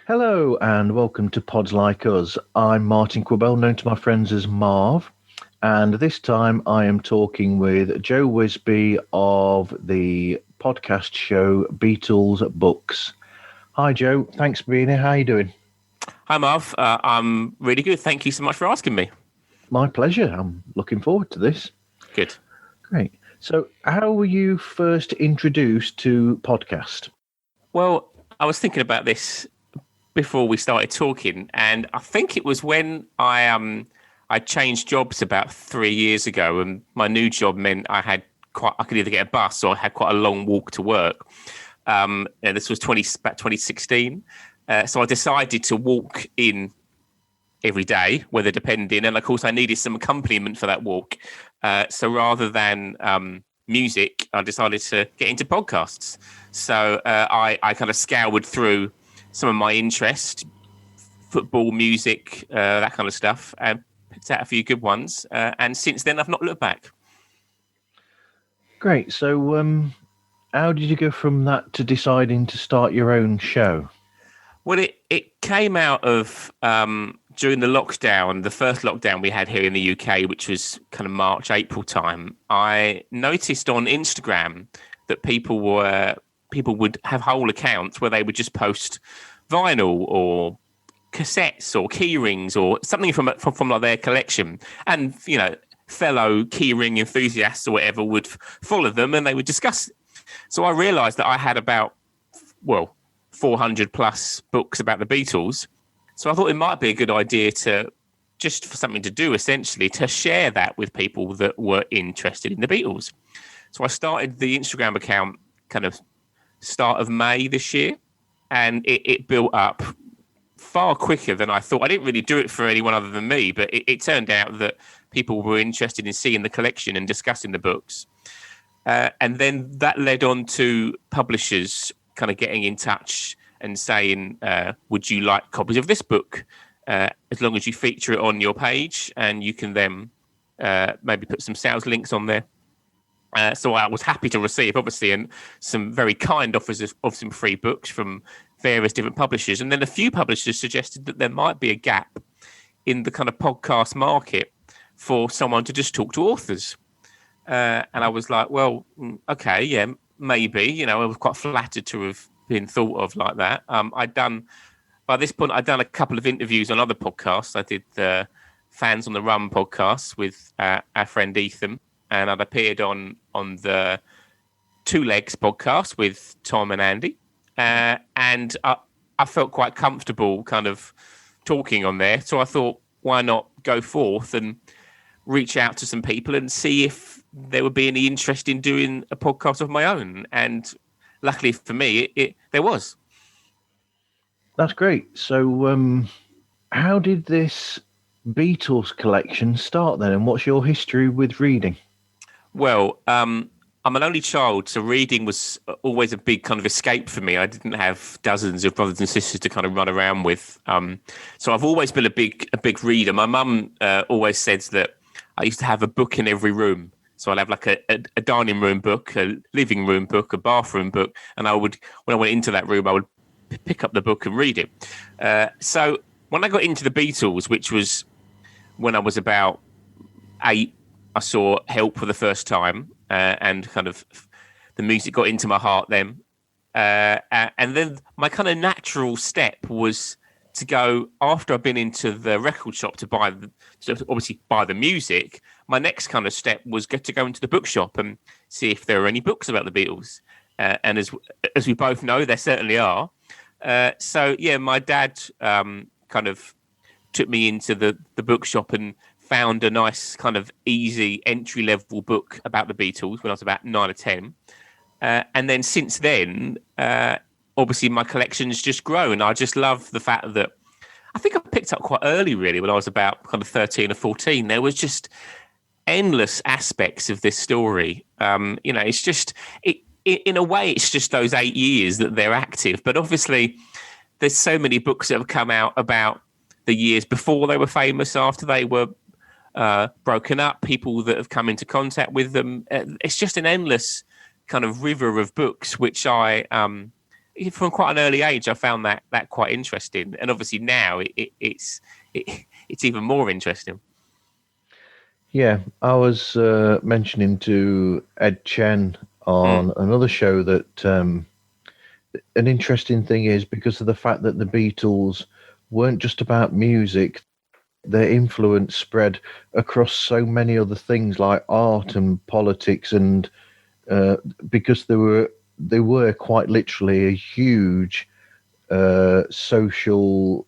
Hello and welcome to Pods Like Us. I'm Martin Quibell, known to my friends as Marv, and this time I am talking with Joe Wisbey of the podcast show Beatles Books. Hi Joe, thanks for being here. How are you doing? Hi, Marv. I'm really good. Thank you so much for asking me. My pleasure. I'm looking forward to this. Good. Great. So, how were you first introduced to podcast? Well, I was thinking about this before we started talking, and I think it was when I changed jobs about 3 years ago, and my new job meant I could either get a bus or I had quite a long walk to work. And this was about 2016. So I decided to walk in every day, weather depending, and of course I needed some accompaniment for that walk. So rather than music, I decided to get into podcasts. So I kind of scoured through some of my interest, football, music, that kind of stuff, and picked out a few good ones. And since then, I've not looked back. Great. So, how did you go from that to deciding to start your own show? Well, it came out of during the lockdown, the first lockdown we had here in the UK, which was kind of March, April time. I noticed on Instagram that people would have whole accounts where they would just post vinyl or cassettes or key rings or something from like their collection, and fellow keyring enthusiasts or whatever would follow them and they would discuss it. So I realised that I had about 400 plus books about the Beatles. So I thought it might be a good idea to, just for something to do, essentially, to share that with people that were interested in the Beatles. So I started the Instagram account kind of start of May this year, and it built up far quicker than I thought. I didn't really do it for anyone other than me, but it turned out that people were interested in seeing the collection and discussing the books. And then that led on to publishers kind of getting in touch and saying, would you like copies of this book? As long as you feature it on your page, and you can then maybe put some sales links on there. So I was happy to receive, obviously, and some very kind offers of some free books from various different publishers. And then a few publishers suggested that there might be a gap in the kind of podcast market for someone to just talk to authors. And I was like, well, okay, yeah, maybe. I was quite flattered to have been thought of like that. By this point, I'd done a couple of interviews on other podcasts. I did the Fans on the Run podcast with our friend Ethan, and I'd appeared on the Two Legs podcast with Tom and Andy. And I felt quite comfortable kind of talking on there. So I thought, why not go forth and reach out to some people and see if there would be any interest in doing a podcast of my own. And luckily for me, there was. That's great. So, how did this Beatles collection start then, and what's your history with reading? Well, I'm an only child, so reading was always a big kind of escape for me. I didn't have dozens of brothers and sisters to kind of run around with. So I've always been a big reader. My mum always says that I used to have a book in every room. So I'd have like a dining room book, a living room book, a bathroom book. And when I went into that room, I would pick up the book and read it. So when I got into the Beatles, which was when I was about 8, I saw Help for the first time, and kind of the music got into my heart then. And then my kind of natural step was to go, after I've been into the record shop to obviously buy the music, my next kind of step was to go into the bookshop and see if there were any books about the Beatles. And as we both know, there certainly are. So yeah, my dad kind of took me into the bookshop and found a nice kind of easy entry level book about the Beatles when I was about 9 or 10. And then since then, obviously my collection's just grown. I just love the fact that I think I picked up quite early, really, when I was about kind of 13 or 14. There was just endless aspects of this story. It's just, in a way, it's just those 8 years that they're active. But obviously, there's so many books that have come out about the years before they were famous, after they were broken up, people that have come into contact with them. It's just an endless kind of river of books, which I from quite an early age, I found that quite interesting, and obviously now it's even more interesting. Yeah, I was mentioning to Ed Chen on another show that an interesting thing is because of the fact that the Beatles weren't just about music, their influence spread across so many other things like art and politics, and because they were quite literally a huge social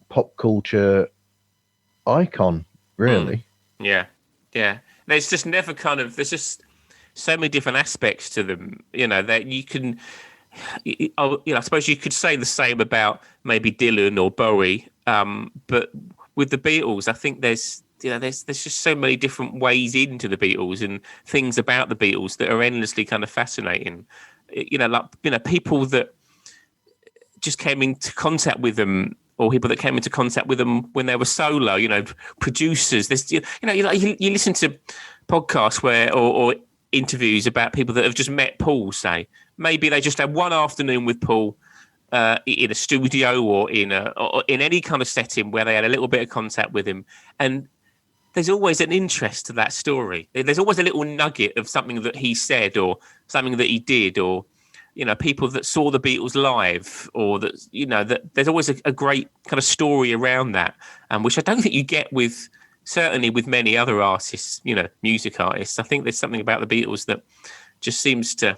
pop culture icon, really. Yeah, yeah. There's just never there's just so many different aspects to them, that you can, I suppose you could say the same about maybe Dylan or Bowie, but with the Beatles, I think there's just so many different ways into the Beatles and things about the Beatles that are endlessly kind of fascinating. People that just came into contact with them, or people that came into contact with them when they were solo, producers. There's, you listen to podcasts or interviews about people that have just met Paul, say. Maybe they just had one afternoon with Paul in a studio or in any kind of setting where they had a little bit of contact with him. And there's always an interest to that story. There's always a little nugget of something that he said or something that he did, or people that saw the Beatles live, or that that there's always a great kind of story around that, which I don't think you get certainly with many other artists, music artists. I think there's something about the Beatles that just seems to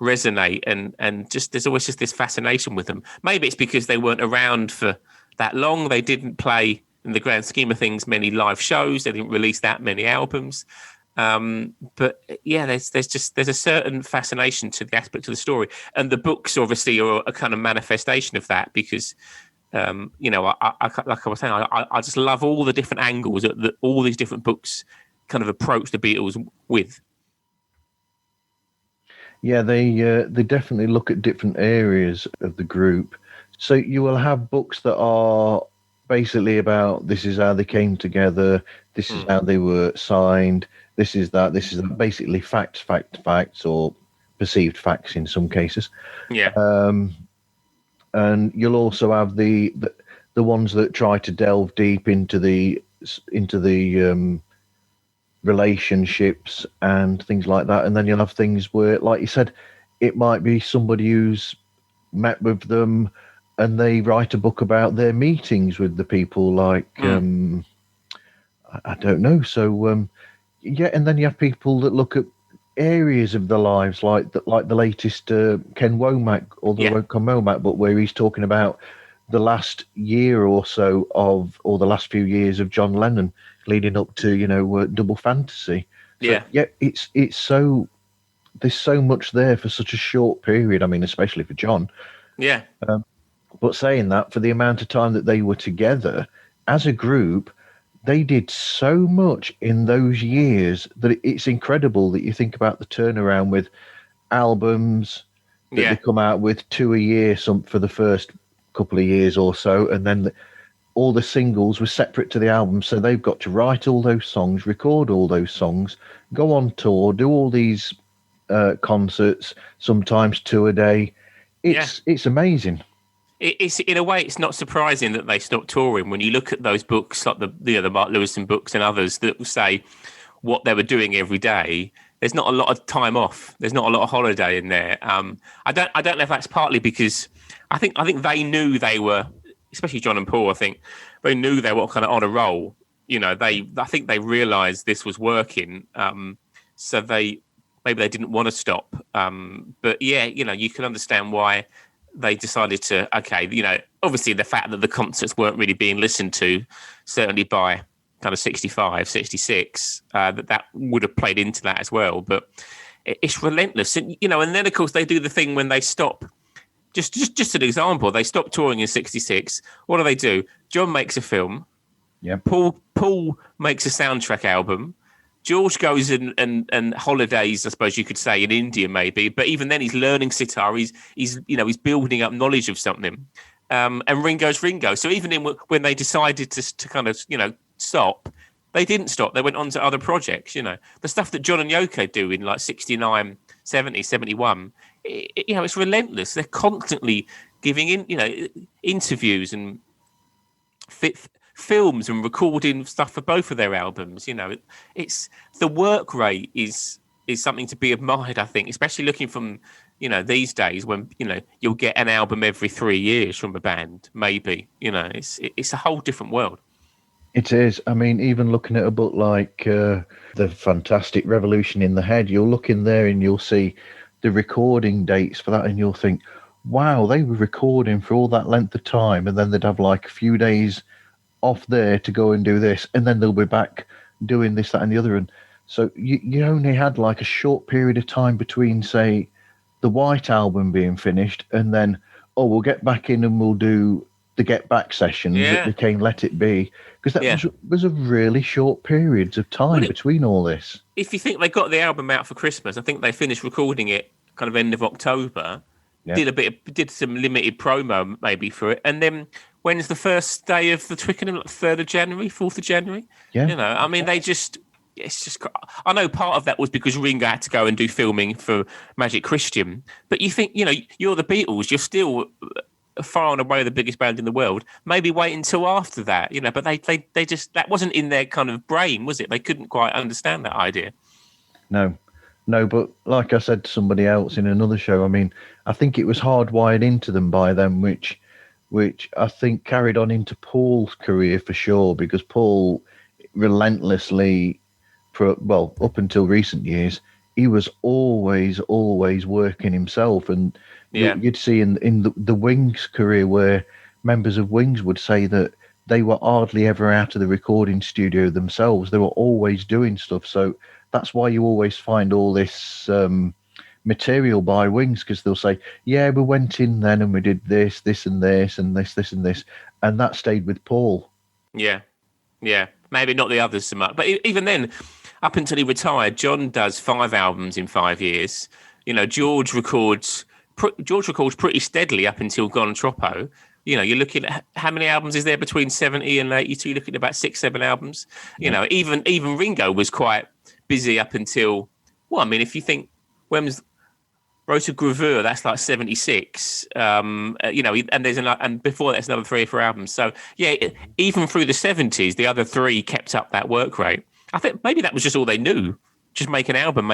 resonate, and just there's always just this fascination with them. Maybe it's because they weren't around for that long. They didn't play, in the grand scheme of things, many live shows. They didn't release that many albums. But yeah, there's a certain fascination to the aspect of the story, and the books obviously are a kind of manifestation of that, because I like I was saying, I just love all the different angles that all these different books kind of approach the Beatles with. Yeah, they definitely look at different areas of the group. So you will have books that are basically about this is how they came together, this is how they were signed, this is that, basically facts, or perceived facts in some cases. Yeah. And you'll also have the ones that try to delve deep into the relationships and things like that. And then you'll have things where, like you said, it might be somebody who's met with them and they write a book about their meetings with the people, like I don't know. So yeah, and then you have people that look at areas of their lives, like the latest Ken Womack, or the Ken Womack book, where he's talking about the last year or so or the last few years of John Lennon leading up to Double Fantasy. So, it's so, there's so much there for such a short period. I mean, especially for John. Yeah. But saying that, for the amount of time that they were together as a group, they did so much in those years that it's incredible that you think about the turnaround with albums that they come out with 2 a year, some for the first couple of years or so, and then all the singles were separate to the album, so they've got to write all those songs, record all those songs, go on tour, do all these concerts, sometimes 2 a day. It's amazing. It's in a way, it's not surprising that they stopped touring when you look at those books, like the Mark Lewison books and others that will say what they were doing every day. There's not a lot of time off. There's not a lot of holiday in there. I don't know if that's partly because I think they knew they were, especially John and Paul. I think they knew they were kind of on a roll. I think they realised this was working, so maybe they didn't want to stop. But yeah, you can understand why they decided to, obviously the fact that the concerts weren't really being listened to, certainly by kind of 65, 66, that would have played into that as well. But it's relentless. And, and then, of course, they do the thing when they stop. Just an example, they stopped touring in 66. What do? John makes a film. Yeah. Paul makes a soundtrack album. George goes and holidays, I suppose you could say, in India maybe, but even then he's learning sitar. He's building up knowledge of something. And Ringo's Ringo. So even when they decided to kind of stop, they didn't stop. They went on to other projects. The stuff that John and Yoko do in like 69, 70, 71 it's relentless. They're constantly giving interviews and films and recording stuff for both of their albums. It's the work rate is something to be admired, I think, especially looking from these days when you'll get an album every 3 years from a band, maybe. It's a whole different world. It is. I mean, even looking at a book like The Fantastic Revolution in the Head, you'll look in there and you'll see the recording dates for that, and you'll think, wow, they were recording for all that length of time, and then they'd have like a few days off there to go and do this, and then they'll be back doing this, that, and the other. And so you only had like a short period of time between, say, the White Album being finished, and then, we'll get back in and we'll do the Get Back sessions that became Let It Be, because that was a really short periods of time between all this. If you think they got the album out for Christmas, I think they finished recording it kind of end of October. Yeah. Did some limited promo maybe for it, and then when's the first day of the Twickenham? Like 3rd of January, 4th of January. Yeah, I mean, it's just. I know part of that was because Ringo had to go and do filming for Magic Christian, but you think you're the Beatles, you're still far and away the biggest band in the world. Maybe wait until after that, but they just, that wasn't in their kind of brain, was it? They couldn't quite understand that idea. No, but like I said to somebody else in another show, I mean, I think it was hardwired into them by them, which I think carried on into Paul's career for sure, because Paul relentlessly, up until recent years, he was always working himself. And you'd see in the Wings career where members of Wings would say that they were hardly ever out of the recording studio themselves. They were always doing stuff. So that's why you always find all this material by Wings, because they'll say, we went in then and we did this and this and this and this, and that stayed with Paul. Yeah. Maybe not the others so much, but even then, up until he retired, John does 5 albums in 5 years. George records pretty steadily up until Gone Troppo. You're looking at how many albums is there between 70 and 82? You're looking at about 6-7 albums. Yeah. Even Ringo was quite busy up until, if you think when's Rota Gravure, that's like 76. And before that's another 3 or 4 albums. So even through the 70s, the other 3 kept up that work rate. I think maybe that was just all they knew. Just make an album.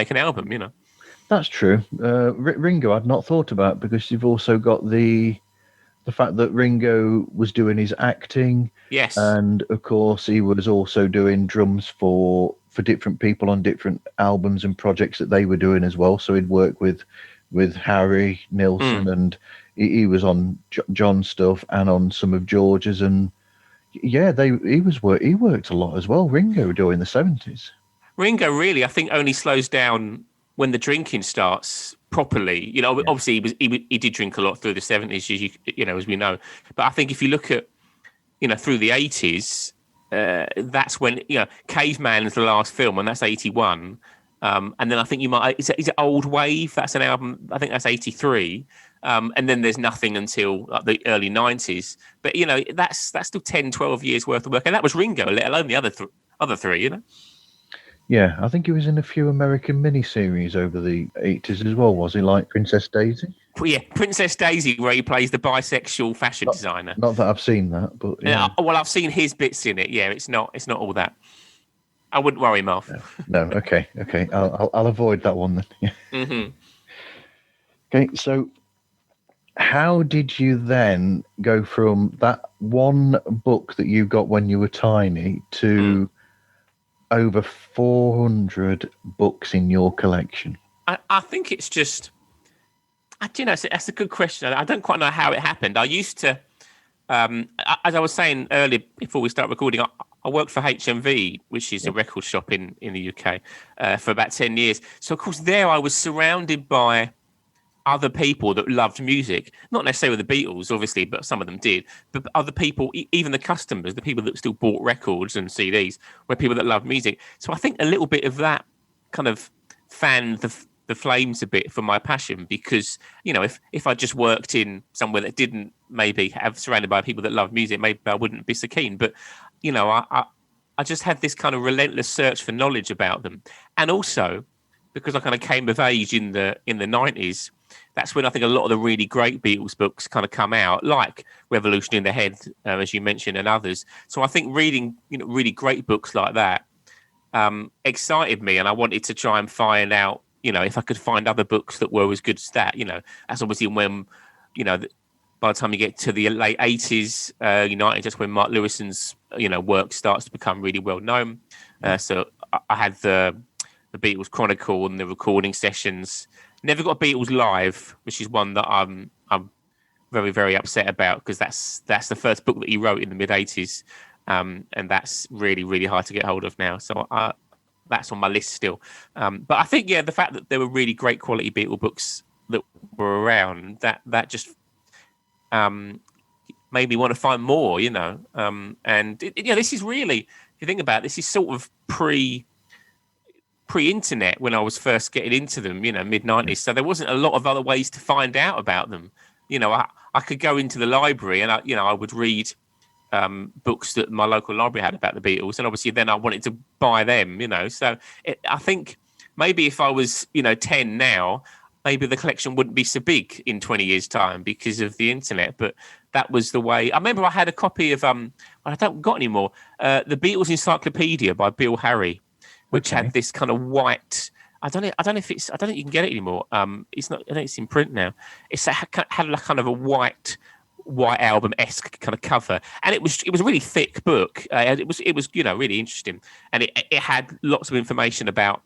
That's true. Ringo I'd not thought about, because you've also got the fact that Ringo was doing his acting. Yes. And of course he was also doing drums for different people on different albums and projects that they were doing as well. So he'd work with Harry Nilsson, and he was on John's stuff and on some of George's, and he worked a lot as well, Ringo, during the 70s. Ringo really, I think, only slows down when the drinking starts properly. Obviously he did drink a lot through the 70s, as we know. But I think if you look at, through the 80s, that's when, Caveman is the last film, and that's 81. And then I think is it Old Wave? That's an album, I think that's 83. And then there's nothing until like the early 90s. But, that's still 10, 12 years worth of work. And that was Ringo, let alone the other 3, Yeah, I think he was in a few American miniseries over the 80s as well, was he? Like Princess Daisy? Well, yeah, Princess Daisy, where he plays the bisexual fashion designer. Not that I've seen that, but yeah. Well, I've seen his bits in it. Yeah, it's not all that. I wouldn't worry, Marv. No. Okay. I'll avoid that one then. Yeah. Mm-hmm. Okay, so how did you then go from that one book that you got when you were tiny to over 400 books in your collection? I think it's just, that's a good question. I don't quite know how it happened. I used to, as I was saying earlier before we start recording, I worked for HMV, which is a record shop in the UK, for about 10 years. So, of course, there I was surrounded by other people that loved music. Not necessarily the Beatles, obviously, but some of them did. But other people, even the customers, the people that still bought records and CDs, were people that loved music. So I think a little bit of that kind of fanned the flames a bit for my passion, because, if I just worked in somewhere that didn't maybe have surrounded by people that love music, maybe I wouldn't be so keen. But, I just had this kind of relentless search for knowledge about them. And also, because I kind of came of age in the 90s, that's when I think a lot of the really great Beatles books kind of come out, like Revolution in the Head, as you mentioned, and others. So I think reading, really great books like that excited me, and I wanted to try and find out, if I could find other books that were as good as that. That's obviously when, by the time you get to the late 80s, United, just when Mark Lewison's, work starts to become really well known. So I had the Beatles Chronicle and the recording sessions. Never got Beatles Live, which is one that I'm very, very upset about, because that's the first book that he wrote in the mid 80s, and that's really, really hard to get hold of now. So that's on my list still. But I think, the fact that there were really great quality Beatle books that were around, that just made me want to find more. And this is really, if you think about it, this is sort of pre-internet when I was first getting into them, mid-90s. So there wasn't a lot of other ways to find out about them. I could go into the library and I would read books that my local library had about the Beatles, and obviously then I wanted to buy them. So I think maybe if I was 10 now, maybe the collection wouldn't be so big in 20 years' time because of the internet. But that was the way. I remember I had a copy of I don't got anymore, the Beatles Encyclopedia by Bill Harry, which had this kind of white. I don't know if you can get it anymore. It's not. I think it's in print now. Had a kind of a white album-esque kind of cover, and it was a really thick book. It was really interesting, and it had lots of information about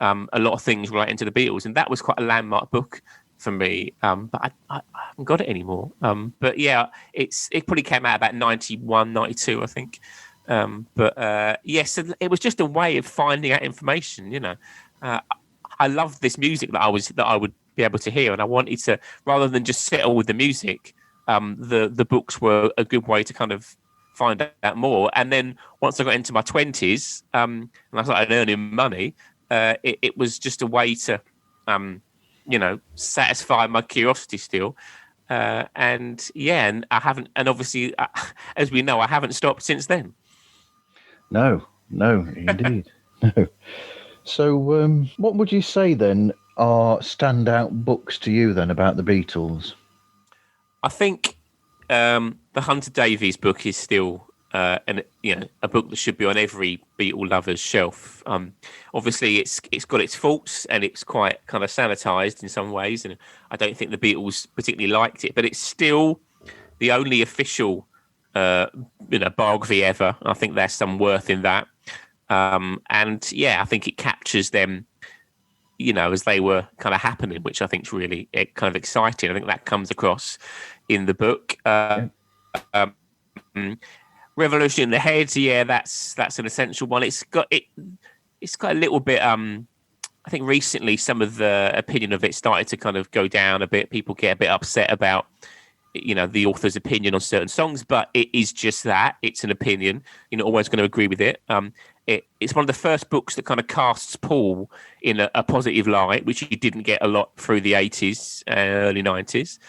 a lot of things relating to the Beatles, and that was quite a landmark book for me. But I haven't got it anymore. But yeah, it probably came out about 91, 92, I think. So it was just a way of finding out information. I loved this music that I would be able to hear, and I wanted to, rather than just settle with the music. The books were a good way to kind of find out more. And then once I got into my 20s, and I started earning money, it was just a way to, satisfy my curiosity still. And I haven't, and obviously, as we know, I haven't stopped since then. No, indeed. No. So what would you say then are standout books to you then about the Beatles? I think the Hunter Davies book is still a book that should be on every Beatle lover's shelf. Obviously, it's got its faults, and it's quite kind of sanitized in some ways, and I don't think the Beatles particularly liked it. But it's still the only official biography ever. I think there's some worth in that, and I think it captures them. As they were kind of happening, which I think is really kind of exciting. I think that comes across in the book. Revolution in the Head, that's an essential one. It's got a little bit. I think recently some of the opinion of it started to kind of go down a bit. People get a bit upset about the author's opinion on certain songs, but it is just that. It's an opinion. You're not always going to agree with it. It's one of the first books that kind of casts Paul in a positive light, which he didn't get a lot through the 80s, early 90s.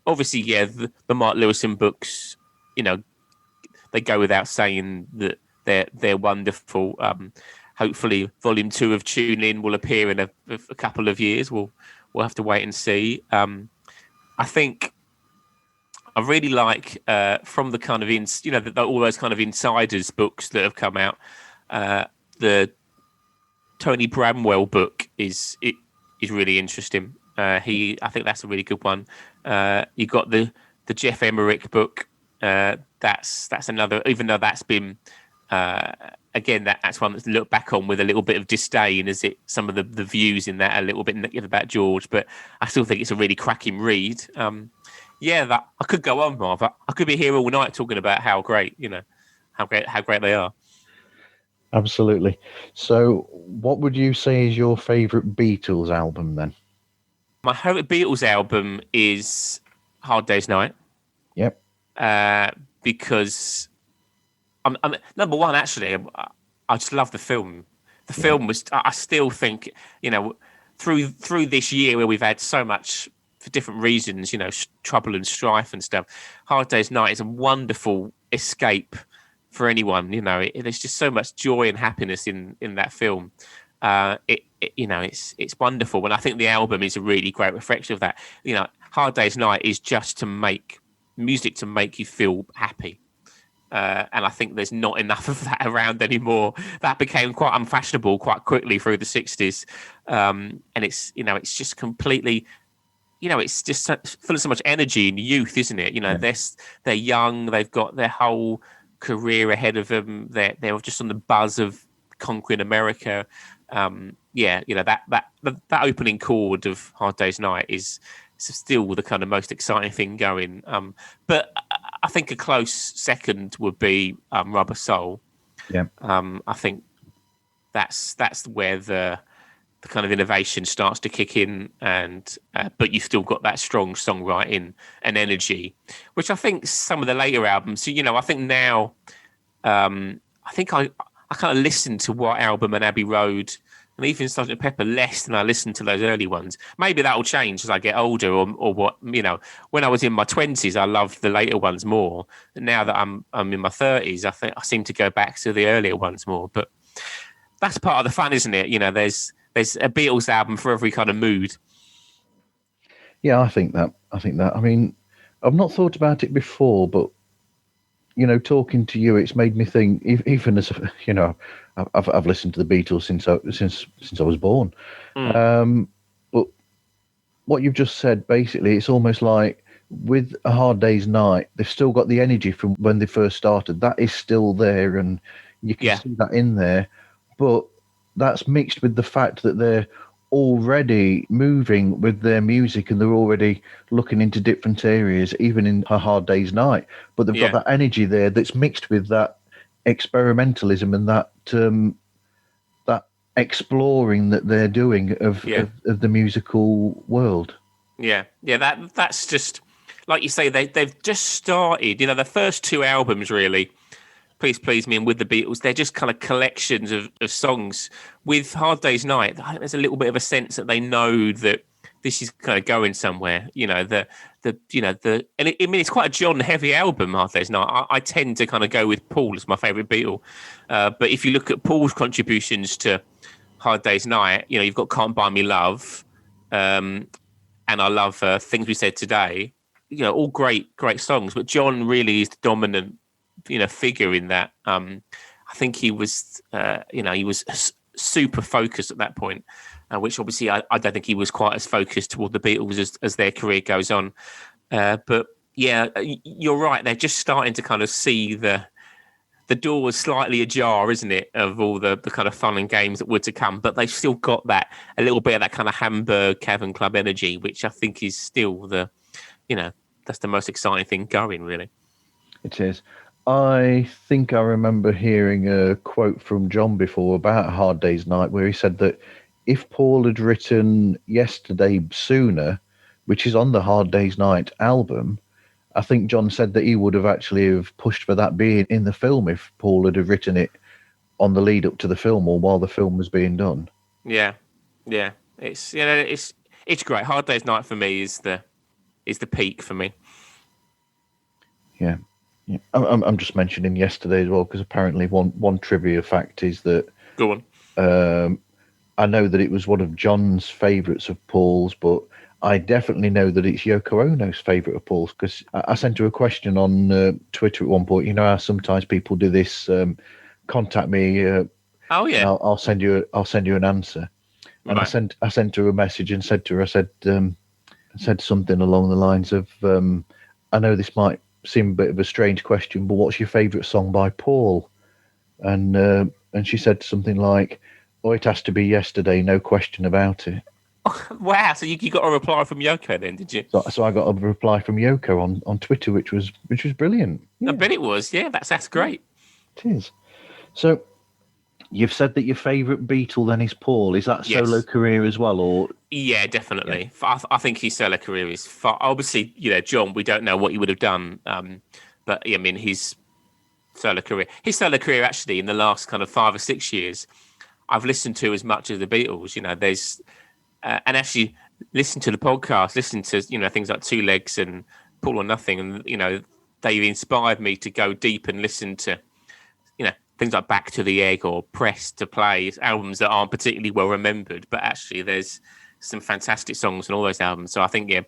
Obviously, the Mark Lewison books, they go without saying that they're wonderful. Hopefully, Volume 2 of Tune In will appear in a couple of years. We'll have to wait and see. I think I really like from the kind of all those kind of insiders books that have come out. The Tony Bramwell book is really interesting. I think that's a really good one. You got the Jeff Emerick book. That's another. Even though that's been again, that's one that's looked back on with a little bit of disdain, as it some of the views in that are a little bit negative about George, but I still think it's a really cracking read. That I could go on, Marv. I could be here all night talking about how great they are. Absolutely. So, what would you say is your favourite Beatles album then? My favourite Beatles album is Hard Day's Night. Yep. Because I'm number one. Actually, I just love the film. The film was. I still think through this year where we've had so much for different reasons, trouble and strife and stuff. Hard Day's Night is a wonderful escape for anyone. There's just so much joy and happiness in that film. It's wonderful. And I think the album is a really great reflection of that. Hard Day's Night is just to make music to make you feel happy. And I think there's not enough of that around anymore. That became quite unfashionable quite quickly through the 60s. And it's just completely, it's just full of so much energy and youth, isn't it? They're young, they've got their whole career ahead of them. They're just on the buzz of conquering America. That opening chord of Hard Day's Night is still the kind of most exciting thing going. But I think a close second would be Rubber Soul. Yeah. I think that's where the kind of innovation starts to kick in, and but you've still got that strong songwriting and energy, which I think some of the later albums. I think now, I think I kind of listen to White Album and Abbey Road and even Sgt. Pepper less than I listened to those early ones. Maybe that'll change as I get older, or what. When I was in my 20s, I loved the later ones more. Now that I'm in my 30s, I think I seem to go back to the earlier ones more. But that's part of the fun, isn't it? There's a Beatles album for every kind of mood. Yeah, I think that. I mean, I've not thought about it before, but talking to you, it's made me think. Even as I've listened to the Beatles since I was born. But what you've just said, basically, it's almost like with A Hard Day's Night, they've still got the energy from when they first started. That is still there, and you can see that in there. But that's mixed with the fact that they're already moving with their music and they're already looking into different areas, even in A Hard Day's Night. But they've got that energy there that's mixed with that experimentalism and that exploring that they're doing of the musical world. That's just like you say, they've just started. The first two albums, really, Please Please Me and With the Beatles, they're just kind of collections of songs. With Hard Day's Night, I think there's a little bit of a sense that they know that this is kind of going somewhere. It's quite a John heavy album, Hard Day's Night. I tend to kind of go with Paul as my favourite Beatle. But if you look at Paul's contributions to Hard Day's Night, you've got Can't Buy Me Love, and I love Things We Said Today. All great songs. But John really is the dominant figure in that. I think he was super focused at that point, which obviously I don't think he was quite as focused toward the Beatles as their career goes on. But yeah, you're right. They're just starting to kind of see the door is slightly ajar, isn't it, of all the kind of fun and games that were to come. But they've still got a little bit of that kind of Hamburg Cavern Club energy, which I think is still that's the most exciting thing going, really. It is. I think I remember hearing a quote from John before about Hard Day's Night, where he said that if Paul had written Yesterday sooner, which is on the Hard Day's Night album, I think John said that he would have actually have pushed for that being in the film if Paul had have written it on the lead up to the film or while the film was being done. Yeah. It's it's great. Hard Day's Night for me is the peak for me. Yeah. I'm just mentioning Yesterday as well because apparently one trivia fact is that. Go on. I know that it was one of John's favourites of Paul's, but I definitely know that it's Yoko Ono's favourite of Paul's because I sent her a question on Twitter at one point. How sometimes people do this, contact me. Oh yeah, I'll send you an answer. And right. I sent her a message and said to her, I said something along the lines of, I know this might seem a bit of a strange question, but what's your favourite song by Paul? And she said something like, "Oh, it has to be Yesterday, no question about it." Wow! So you got a reply from Yoko then, did you? So I got a reply from Yoko on Twitter, which was brilliant. Yeah. I bet it was. Yeah, that's great. It is. So you've said that your favourite Beatle then is Paul. Is that solo career as well, or? Yeah, definitely. Yeah. I think his solo career is far. Obviously, John. We don't know what he would have done, but I mean his solo career. His solo career actually in the last kind of 5 or 6 years, I've listened to as much as the Beatles. There's. And actually listen to the podcast, listen to, things like Two Legs and Paul or Nothing. And, they've inspired me to go deep and listen to, things like Back to the Egg or Press to Play. It's albums that aren't particularly well remembered, but actually there's some fantastic songs on all those albums. So I think, yeah,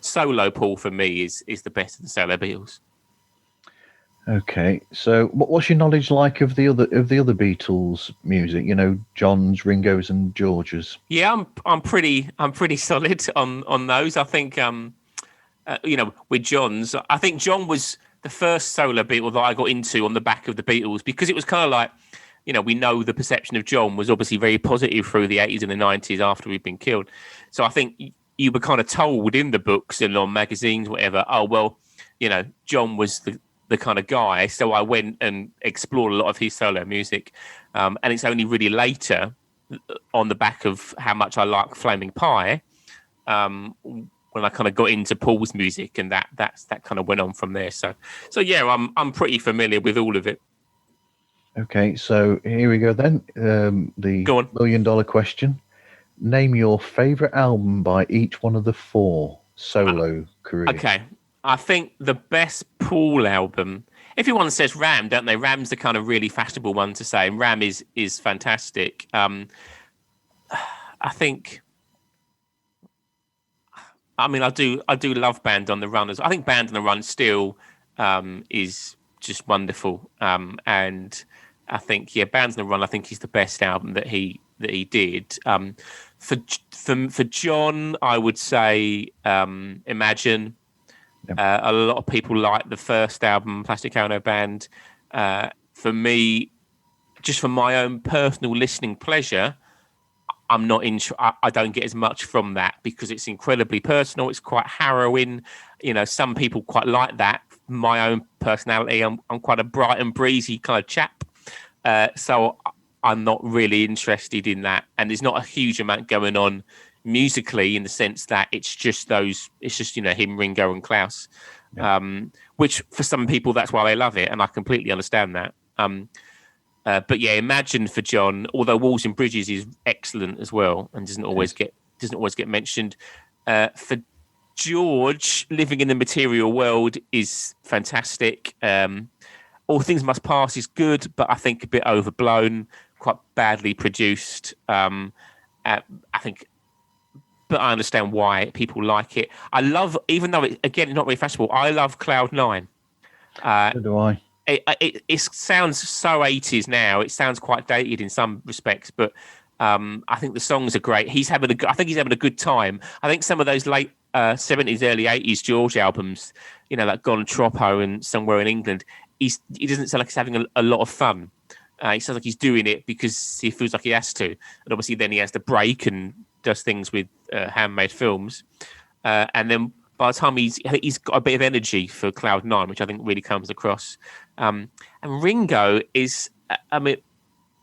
solo Paul for me is the best of the solo Beatles. Okay, so what's your knowledge like of the other Beatles music? You know, John's, Ringo's, and George's. Yeah, I'm pretty solid on those. I think with John's, I think John was the first solo Beatle that I got into on the back of the Beatles, because it was kind of like, we know the perception of John was obviously very positive through the 80s and the 90s after he'd been killed. So I think you were kind of told in the books and on magazines, whatever, oh well, John was the kind of guy. So I went and explored a lot of his solo music. And it's only really later, on the back of how much I like Flaming Pie, when I kind of got into Paul's music, and that kind of went on from there. So yeah, I'm pretty familiar with all of it. Okay, so here we go then. The $1 million question. Name your favourite album by each one of the 4 solo careers. Okay. I think the best Paul album, everyone says Ram, don't they? Ram's the kind of really fashionable one to say, and Ram is fantastic. I think, I do love Band on the Run. I think Band on the Run still is just wonderful. And I think, yeah, Band on the Run, I think is the best album that he did. For John, I would say Imagine. A lot of people like the first album, Plastic Ono Band. For me, just for my own personal listening pleasure, I'm not I don't get as much from that, because it's incredibly personal. It's quite harrowing. Some people quite like that. My own personality, I'm quite a bright and breezy kind of chap. So I'm not really interested in that. And there's not a huge amount going on musically, in the sense that it's just him, Ringo, and Klaus, which for some people that's why they love it, and I completely understand that. But yeah, Imagine for John, although Walls and Bridges is excellent as well, and doesn't always get mentioned. For George, Living in the Material World is fantastic. All Things Must Pass is good, but I think a bit overblown, quite badly produced. I think. But I understand why people like it. I love, even though it's not very fashionable, I love Cloud 9. So do I. It sounds so 80s now. It sounds quite dated in some respects, but I think the songs are great. I think he's having a good time. I think some of those late 70s, early 80s George albums, like Gone Troppo and Somewhere in England, he doesn't sound like he's having a lot of fun. He sounds like he's doing it because he feels like he has to. And obviously then he has to break and does things with handmade films, and then by the time he's got a bit of energy for Cloud 9, which I think really comes across. And Ringo is,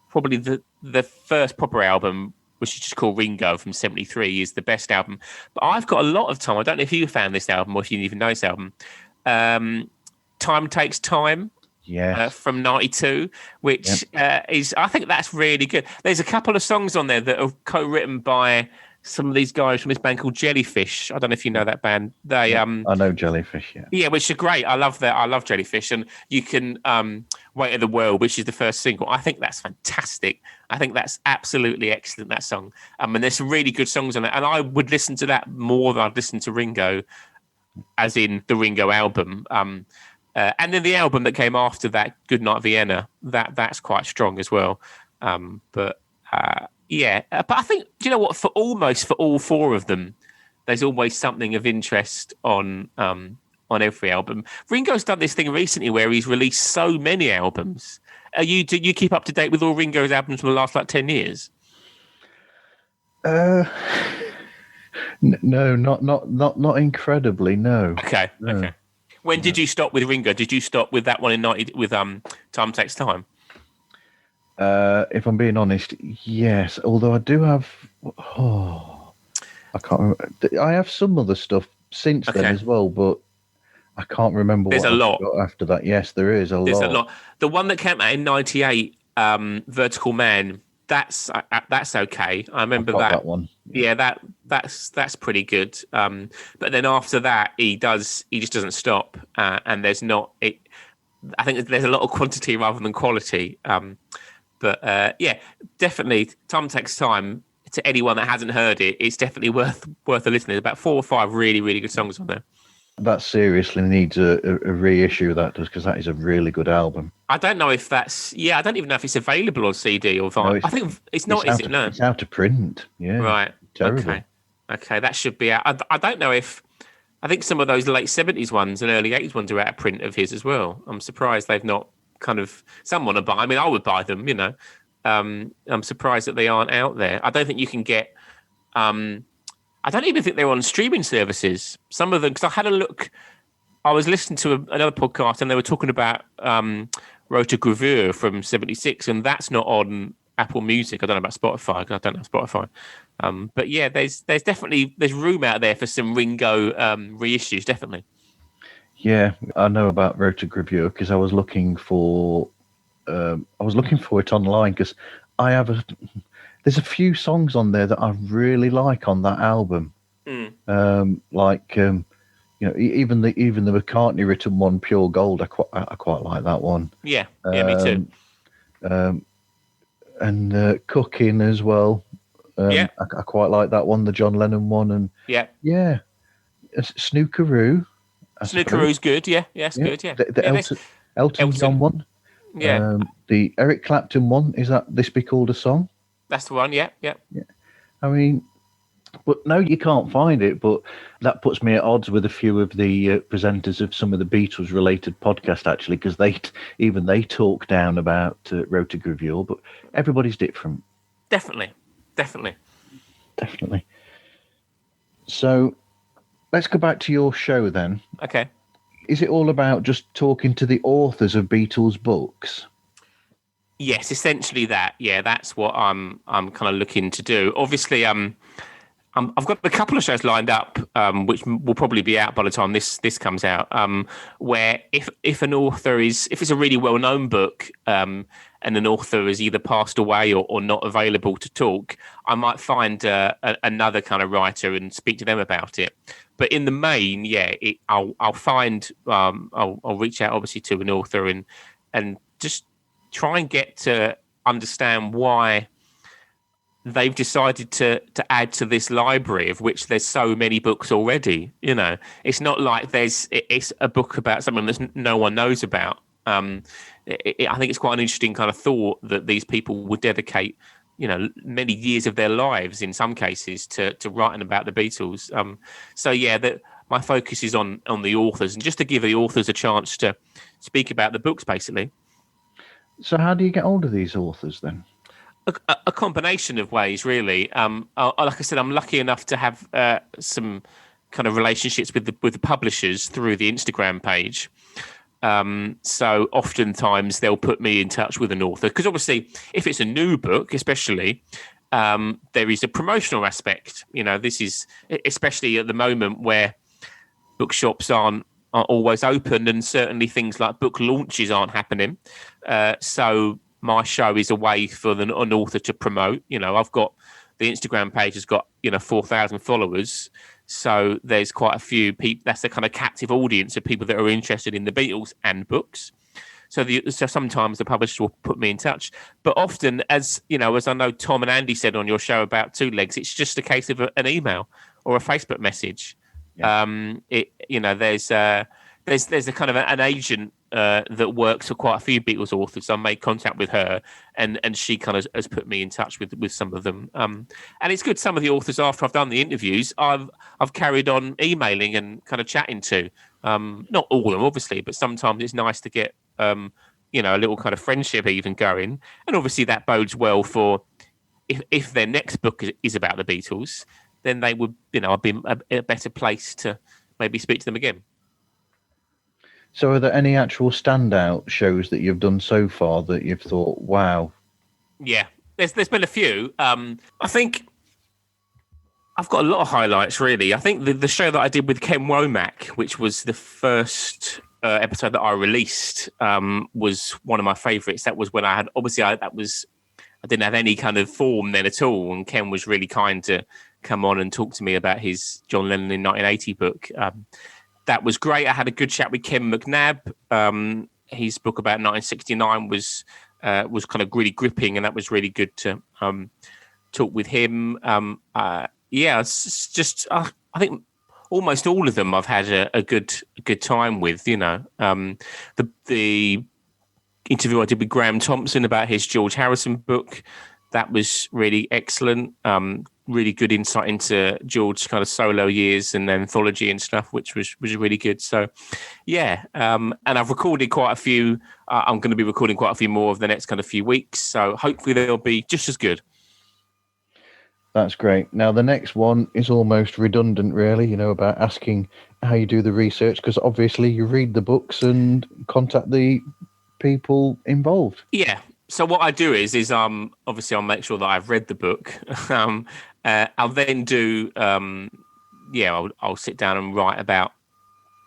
probably the first proper album, which is just called Ringo from '73, is the best album. But I've got a lot of time. I don't know if you found this album or if you didn't even know this album. Time Takes Time. Yes. From '92, which is, I think that's really good. There's a couple of songs on there that are co-written by some of these guys from this band called Jellyfish. I don't know if you know that band. They I know Jellyfish, yeah, which are great. I love that. I love Jellyfish, and you can Weight of the World, which is the first single. I think that's fantastic. I think that's absolutely excellent, that song. And there's some really good songs on it, and I would listen to that more than I'd listen to Ringo, as in the Ringo album. And then the album that came after that, Goodnight Vienna, that's quite strong as well. But I think, do you know what? For all 4 of them, there's always something of interest on every album. Ringo's done this thing recently where he's released so many albums. Do you keep up to date with all Ringo's albums from the last 10 years? No, not incredibly. No. Okay. No. Okay. When did you stop with Ringo? Did you stop with that one in '90 with Time Takes Time? If I'm being honest, yes. Although I do have, I can't remember. I have some other stuff since then as well, but I can't remember. There's what a lot got after that. Yes, there is a lot. There's a lot. The one that came out in '98, Vertical Man. That's okay. I remember that one. Yeah, that's pretty good. But then after that, he just doesn't stop, and there's not it. I think there's a lot of quantity rather than quality. But yeah, definitely, Time Takes Time. To anyone that hasn't heard it, it's definitely worth a listen. There's about 4 or 5 really, really good songs on there. That seriously needs a reissue, that does, because that is a really good album. I don't know if that's... Yeah, I don't even know if it's available on CD or vinyl. I think it's not, is it? No. It's out of print, yeah. Right. Terrible. Okay, that should be out. I don't know if... I think some of those late 70s ones and early 80s ones are out of print of his as well. I'm surprised they've not kind of... Someone would buy... I mean, I would buy them, you know. I'm surprised that they aren't out there. I don't think you can get... I don't even think they're on streaming services. Some of them... Because I had a look... I was listening to another podcast and they were talking about Rotogravure from 76, and that's not on Apple Music. I don't know about Spotify, because I don't have Spotify. But yeah, there's definitely room out there for some Ringo reissues, definitely. Yeah, I know about Rotogravure because I was looking for it online, because there's a few songs on there that I really like on that album. You know, even the McCartney written one, Pure Gold, I quite like that one. Yeah, me too. And Cooking as well. I quite like that one, the John Lennon one, and yeah, Snookeroo. Snookeroo's good. Yeah, it's good. Yeah, the Elton John one. Yeah, the Eric Clapton one, is that This Be Called a Song? That's the one. Yeah. I mean, but no, you can't find it. But that puts me at odds with a few of the presenters of some of the Beatles-related podcasts, actually, because they talk down about Rotogravure, but everybody's different. Definitely. So let's go back to your show then. Okay. Is it all about just talking to the authors of Beatles books? Yes, essentially that. Yeah, that's what I'm kind of looking to do. Obviously, I've got a couple of shows lined up, which will probably be out by the time this comes out. Where if an author if it's a really well known book, and an author is either passed away or not available to talk, I might find another kind of writer and speak to them about it. But in the main, yeah, I'll reach out obviously to an author and just try and get to understand why they've decided to add to this library, of which there's so many books already. You know, it's not like it's a book about something that no one knows about. I think it's quite an interesting kind of thought that these people would dedicate, you know, many years of their lives in some cases to writing about the Beatles. So yeah, that my focus is on the authors, and just to give the authors a chance to speak about the books, basically. So how do you get hold of these authors then? A combination of ways, really. Like I said, I'm lucky enough to have some kind of relationships with the publishers through the Instagram page. So oftentimes they'll put me in touch with an author, because obviously if it's a new book, especially, there is a promotional aspect. You know, this is especially at the moment where bookshops aren't always open, and certainly things like book launches aren't happening. So my show is a way for an author to promote. You know, I've got the Instagram page has got 4,000 followers. So there's quite a few people. That's the kind of captive audience of people that are interested in the Beatles and books. So sometimes the publisher will put me in touch, but often, as I know Tom and Andy said on your show about Two Legs, it's just a case of an email or a Facebook message. Yeah. There's a kind of an agent that works for quite a few Beatles authors. So I made contact with her, and she kind of has put me in touch with some of them. And it's good. Some of the authors, after I've done the interviews, I've carried on emailing and kind of chatting to. Not all of them, obviously, but sometimes it's nice to get a little kind of friendship even going. And obviously that bodes well for if their next book is about the Beatles, then they would, I'd be a better place to maybe speak to them again. So are there any actual standout shows that you've done so far that you've thought, wow? Yeah, there's been a few. I think I've got a lot of highlights, really. I think the show that I did with Ken Womack, which was the first episode that I released, was one of my favourites. That was when I didn't have any kind of form then at all, and Ken was really kind to come on and talk to me about his John Lennon in 1980 book. That was great. I had a good chat with Ken McNabb. his book about 1969 was kind of really gripping, and that was really good to talk with him. It's just I think almost all of them I've had a good time with. The interview I did with Graham Thompson about his George Harrison book, that was really excellent. Really good insight into George's kind of solo years and anthology and stuff, which was really good. So, and I've recorded quite a few. I'm going to be recording quite a few more over the next kind of few weeks. So hopefully they'll be just as good. That's great. Now, the next one is almost redundant, really, about asking how you do the research, because obviously you read the books and contact the people involved. Yeah. So what I do is obviously I'll make sure that I've read the book. I'll then do I'll sit down and write about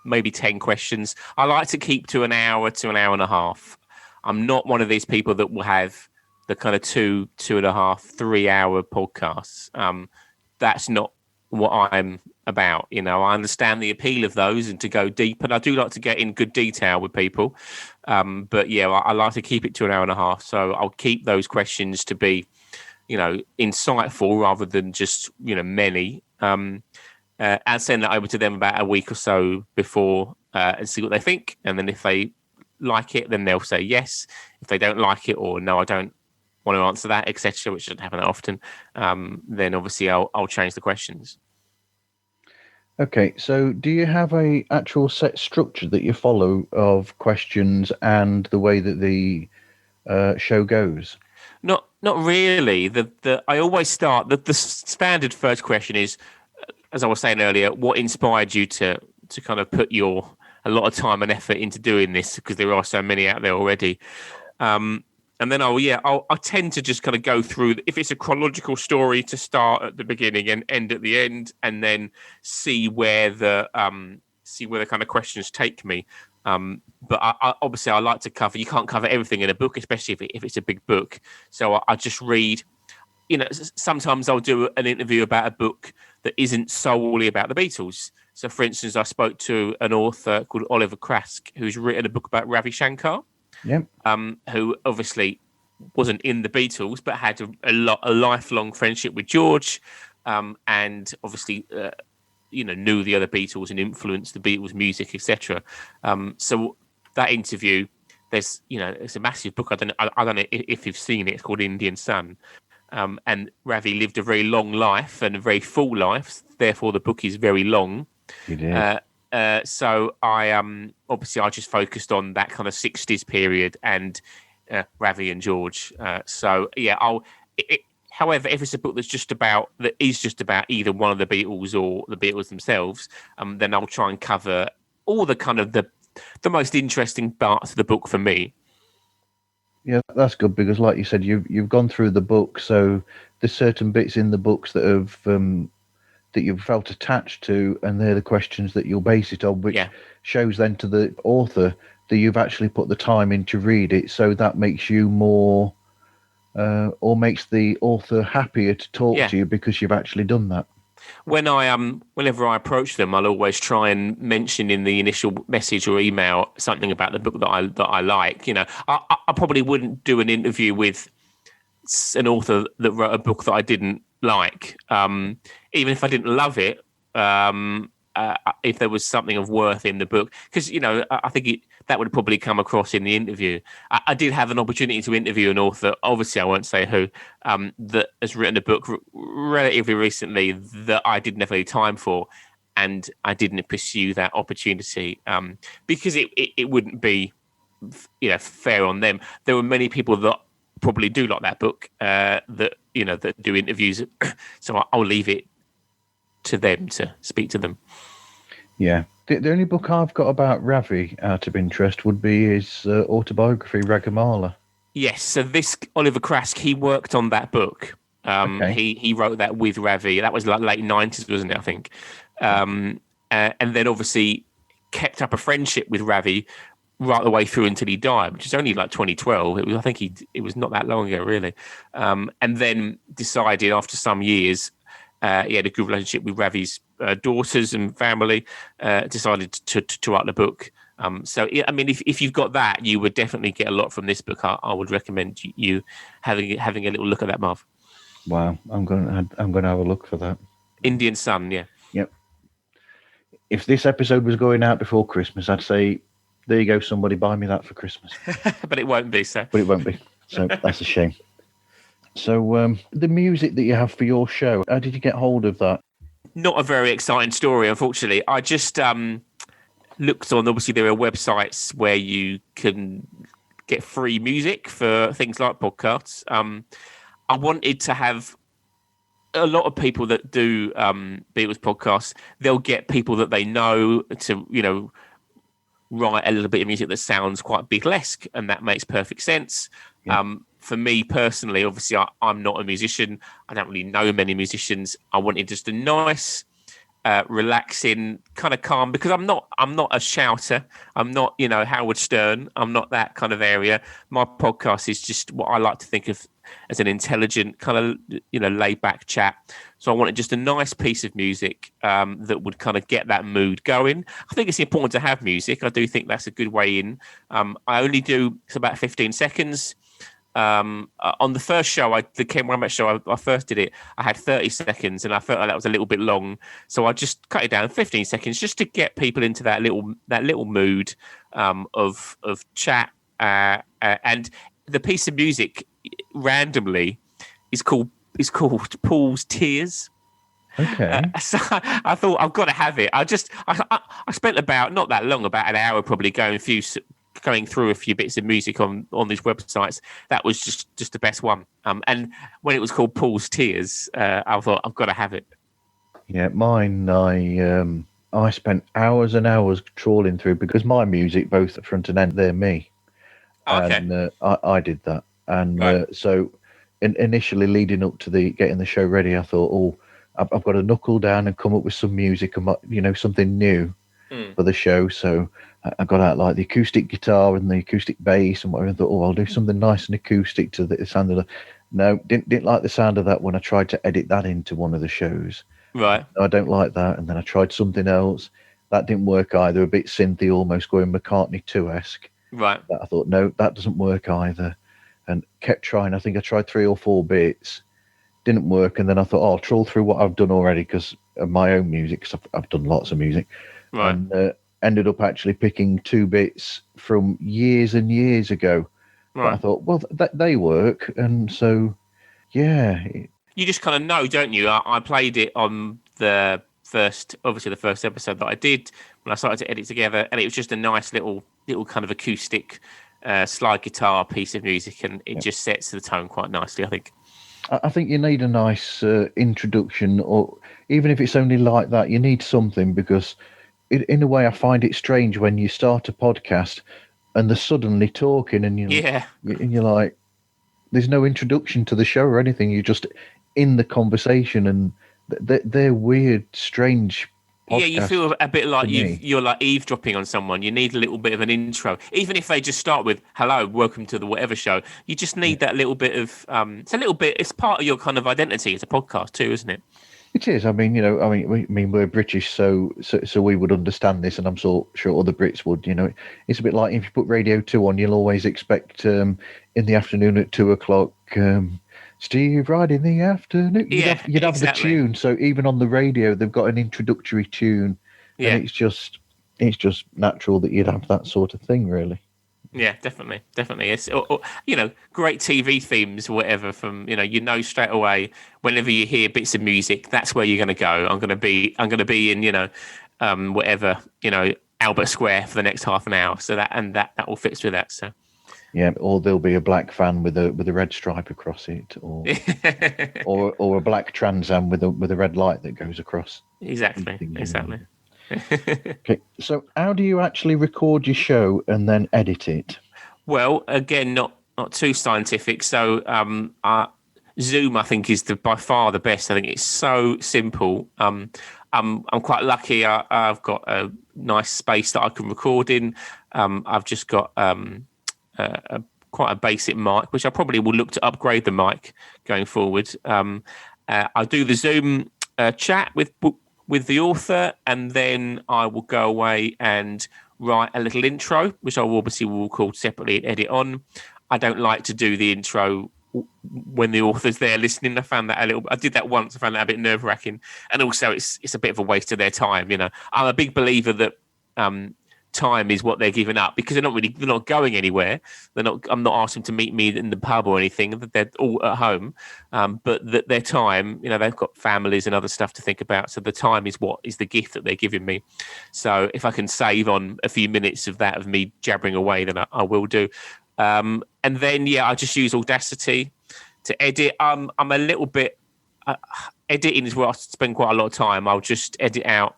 maybe 10 questions. I like to keep to an hour to an hour and a half. I'm not one of these people that will have the kind of 2.5, 3 hour podcasts. That's not what I'm about. I understand the appeal of those and to go deep, and I do like to get in good detail with people. But I like to keep it to an hour and a half. So I'll keep those questions to be, insightful rather than just, many. And send that over to them about a week or so before and see what they think. And then if they like it, then they'll say yes. If they don't like it, or no, I don't want to answer that, etc., which doesn't happen that often, then obviously I'll change the questions. Okay, so do you have a actual set structure that you follow of questions and the way that the show goes? Not really. I always start the standard first question is, as I was saying earlier, what inspired you to kind of put a lot of time and effort into doing this, because there are so many out there already. And then I tend to just kind of go through, if it's a chronological story, to start at the beginning and end at the end, and then see where the kind of questions take me. But obviously I like to cover. You can't cover everything in a book, especially if it's a big book. So I just read. Sometimes I'll do an interview about a book that isn't solely about the Beatles. So, for instance, I spoke to an author called Oliver Crask, who's written a book about Ravi Shankar. Yeah. Who obviously wasn't in the Beatles, but had a lifelong friendship with George, and obviously, knew the other Beatles and influenced the Beatles' music, etc. So that interview, it's a massive book. I don't know if you've seen it. It's called Indian Sun, and Ravi lived a very long life and a very full life. Therefore, the book is very long. He did. So I obviously I just focused on that kind of 60s period and Ravi and George. However, if it's a book that is just about either one of the Beatles or the Beatles themselves, then I'll try and cover all the kind of the most interesting parts of the book for me. Yeah, that's good, because like you said, you've gone through the book, so there's certain bits in the books that have that you've felt attached to, and they're the questions that you'll base it on, which shows then to the author that you've actually put the time in to read it. So that makes you more, or makes the author happier to talk to you, because you've actually done that. Whenever I approach them, I'll always try and mention in the initial message or email something about the book that I like. I probably wouldn't do an interview with an author that wrote a book that I didn't like, even if I didn't love it. If there was something of worth in the book, because I think that would probably come across in the interview. I did have an opportunity to interview an author, obviously I won't say who, that has written a book relatively recently that I didn't have any time for, and I didn't pursue that opportunity because it wouldn't be fair on them. There were many people that probably do like that book that do interviews, so I'll leave it to them to speak to them. Yeah. The only book I've got about Ravi, out of interest, would be his autobiography, Ragamala. Yes, so this Oliver Crask, he worked on that book. Okay. He wrote that with Ravi. That was like late 90s, wasn't it, I think? And then obviously kept up a friendship with Ravi right the way through until he died, which is only like 2012. It was not that long ago, really. And then decided after some years, he had a good relationship with Ravi's daughters and family, decided to write the book So I mean, if you've got that, you would definitely get a lot from this book. I would recommend you having a little look at that, Marv. Wow, I'm gonna have a look for that. Indian Sun, yeah. Yep. If this episode was going out before Christmas, I'd say, there you go, somebody buy me that for Christmas. But it won't be so. But it won't be. So that's a shame. So the music that you have for your show, how did you get hold of that? Not a very exciting story, unfortunately. I just looked on, obviously there are websites where you can get free music for things like podcasts. I wanted to have a lot of people that do Beatles podcasts, they'll get people that they know to, write a little bit of music that sounds quite Beatlesque, and that makes perfect sense. Yeah. For me personally, obviously, I'm not a musician. I don't really know many musicians. I wanted just a nice, relaxing, kind of calm, because I'm not a shouter. I'm not, Howard Stern. I'm not that kind of area. My podcast is just what I like to think of as an intelligent, kind of, laid back chat. So I wanted just a nice piece of music that would kind of get that mood going. I think it's important to have music. I do think that's a good way in. I only do, it's about 15 seconds. On the first show, the Ken Wombat show, I first did it, I had 30 seconds and I felt like that was a little bit long. So I just cut it down 15 seconds just to get people into that little mood of chat. And the piece of music randomly is called Paul's Tears. Okay. So I thought I've got to have it. I spent about not that long, about an hour probably going through a few bits of music on these websites. That was just the best one. And when it was called Paul's Tears, I thought I've got to have it. Yeah, mine. I spent hours and hours trawling through, because my music, both front and end, they're me. Okay. And I did that. And right. So initially leading up to getting the show ready, I thought, I've got to knuckle down and come up with some music, and something new for the show. So I got out like the acoustic guitar and the acoustic bass and whatever. I thought, I'll do something nice and acoustic to the sound of No, didn't like the sound of that when I tried to edit that into one of the shows. Right. No, I don't like that. And then I tried something else. That didn't work either. A bit synthy, almost going McCartney 2-esque. Right. I thought, no, that doesn't work either. And kept trying. I think I tried 3 or 4 bits. Didn't work. And then I thought, I'll trawl through what I've done already, because of my own music, because I've done lots of music. Right. And ended up actually picking 2 bits from years and years ago. Right. But I thought, well, they work. And so, yeah. You just kind of know, don't you? I played it on the first episode that I did when I started to edit together, and it was just a nice little kind of acoustic slide guitar piece of music, and it just sets the tone quite nicely, I think. I think you need a nice introduction, or even if it's only like that, you need something, because in a way I find it strange when you start a podcast and they're suddenly talking and you're like, there's no introduction to the show or anything. You're just in the conversation, and they're weird, strange podcasts. Yeah, you feel a bit like you're like eavesdropping on someone. You need a little bit of an intro, even if they just start with "Hello, welcome to the whatever show." You just need that little bit of. It's part of your kind of identity as a podcast too, isn't it? It is. I mean, we're British, so we would understand this, and I'm sure other Brits would. It's a bit like if you put Radio 2 on, you'll always expect in the afternoon at 2:00. Steve, right in the afternoon. You'd have the tune. So even on the radio, they've got an introductory tune. Yeah. And it's just natural that you'd have that sort of thing, really. Yeah, definitely. It's great TV themes or whatever from straight away whenever you hear bits of music, that's where you're going to go. I'm going to be in whatever Albert Square for the next half an hour. So that all fits with that. So. Yeah, or there'll be a black van with a red stripe across it, or or a black Trans Am with a red light that goes across. Exactly. Okay, so how do you actually record your show and then edit it? Well, again, not too scientific. So Zoom, I think, is by far the best. I think it's so simple. I'm quite lucky. I've got a nice space that I can record in. I've just got quite a basic mic, which I probably will look to upgrade the mic going forward. I do the Zoom chat with the author, and then I will go away and write a little intro, which I obviously will record separately and edit on. I don't like to do the intro when the author's there listening. I did that once. I found that a bit nerve-wracking, and also it's a bit of a waste of their time. I'm a big believer that time is what they're giving up, because they're not going anywhere. I'm not asking them to meet me in the pub or anything. They're all at home, but that their time, they've got families and other stuff to think about. So the time is what is the gift that they're giving me. So if I can save on a few minutes of that, of me jabbering away, then I will do. And then, I just use Audacity to edit. I'm a little bit... editing is where I spend quite a lot of time. I'll just edit out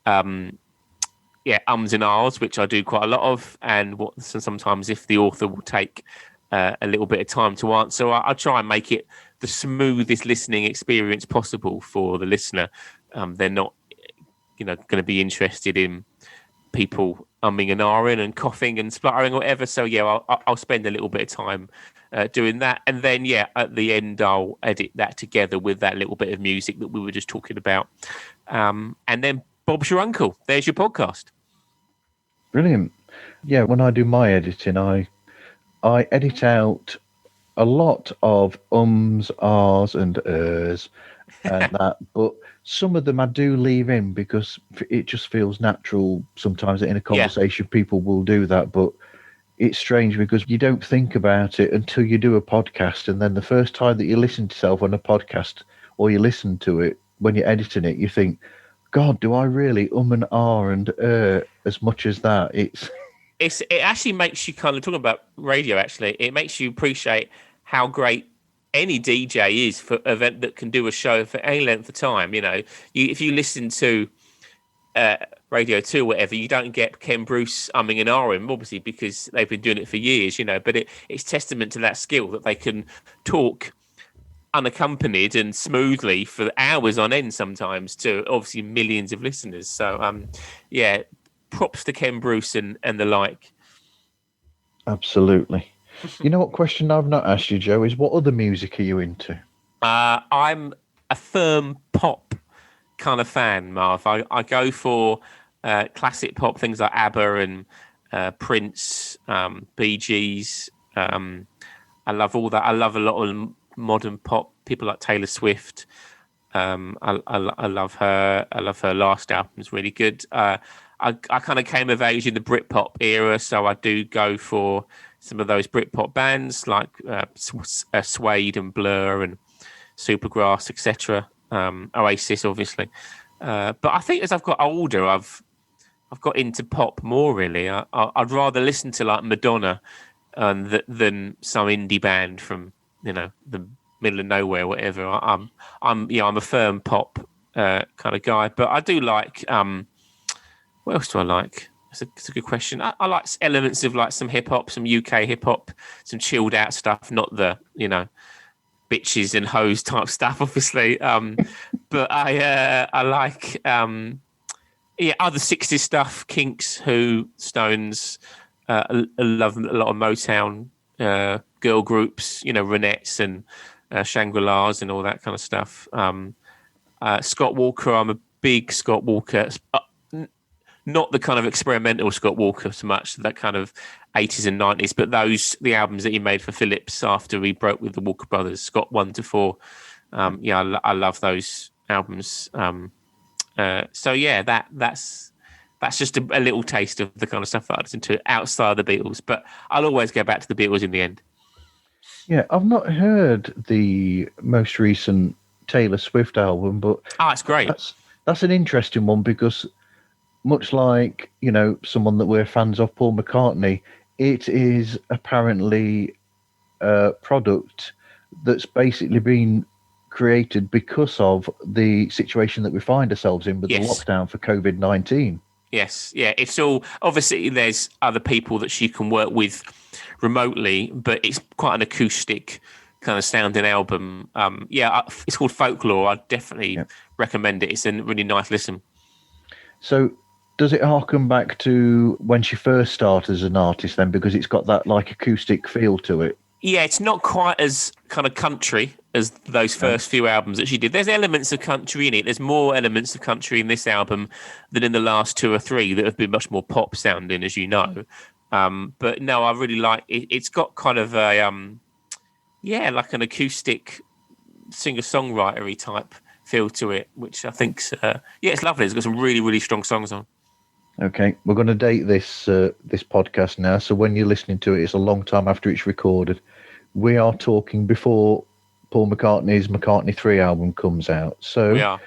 ums and ahs, which I do quite a lot of. And sometimes if the author will take a little bit of time to answer, I try and make it the smoothest listening experience possible for the listener. They're not, going to be interested in people umming and ahhing and coughing and spluttering or whatever. So I'll spend a little bit of time doing that, and then at the end I'll edit that together with that little bit of music that we were just talking about, and then Bob's your uncle. There's your podcast. Brilliant. Yeah, when I do my editing, I edit out a lot of ums, ahs, and ers, and that, but some of them I do leave in because it just feels natural. Sometimes in a conversation, people will do that, but it's strange because you don't think about it until you do a podcast, and then the first time that you listen to yourself on a podcast, or you listen to it when you're editing it, you think, God, do I really and ah and as much as that? It actually makes you kind of, talking about radio, actually, it makes you appreciate how great any DJ is for an event that can do a show for any length of time. If you listen to Radio 2 or whatever, you don't get Ken Bruce umming and ahhing, obviously, because they've been doing it for years, but it's testament to that skill that they can talk unaccompanied and smoothly for hours on end sometimes to obviously millions of listeners. So props to Ken Bruce and the like. Absolutely. You know what question I've not asked you, Joe, is what other music are you into? I'm a firm pop kind of fan, Marv. I go for classic pop, things like ABBA and Prince, Bee Gees. I love all that. I love a lot of modern pop, people like Taylor Swift. I love her. I love her last album. It's really good. I kind of came of age in the Britpop era, so I do go for some of those Britpop bands like Suede and Blur and Supergrass, etc. Oasis, obviously. But I think as I've got older, I've got into pop more. Really, I'd rather listen to like Madonna than some indie band from the middle of nowhere, whatever. I'm a firm pop kind of guy, but I do like. What else do I like? It's a good question. I like elements of like some hip hop, some UK hip hop, some chilled out stuff, not the bitches and hoes type stuff, obviously. But I like other 60s stuff, Kinks, Who, Stones. I love a lot of Motown girl groups, Ronettes and Shangri-Las and all that kind of stuff. Scott Walker, I'm a big Scott Walker. Not the kind of experimental Scott Walker so much, that kind of 80s and 90s, but the albums that he made for Philips after he broke with the Walker Brothers, Scott 1 to 4. I love those albums. That's just a little taste of the kind of stuff that I listen to outside the Beatles, but I'll always go back to the Beatles in the end. Yeah, I've not heard the most recent Taylor Swift album, but it's great. That's an interesting one because much like, someone that we're fans of, Paul McCartney, it is apparently a product that's basically been created because of the situation that we find ourselves in with the lockdown for COVID-19. Yes, yeah. It's all, obviously there's other people that she can work with remotely, but it's quite an acoustic kind of sounding album. It's called Folklore. I definitely recommend it. It's a really nice listen. So does it harken back to when she first started as an artist then, because it's got that like acoustic feel to it? Yeah, it's not quite as kind of country as those first few albums that she did. There's elements of country in it. There's more elements of country in this album than in the last two or three that have been much more pop sounding, as you know. But no, I really like it. It's got kind of a like an acoustic singer-songwritery type feel to it, which I think's it's lovely. It's got some really, really strong songs on. Okay, we're going to date this this podcast now, so when you're listening to it, it's a long time after it's recorded. We are talking before Paul McCartney's McCartney 3 album comes out. So We are.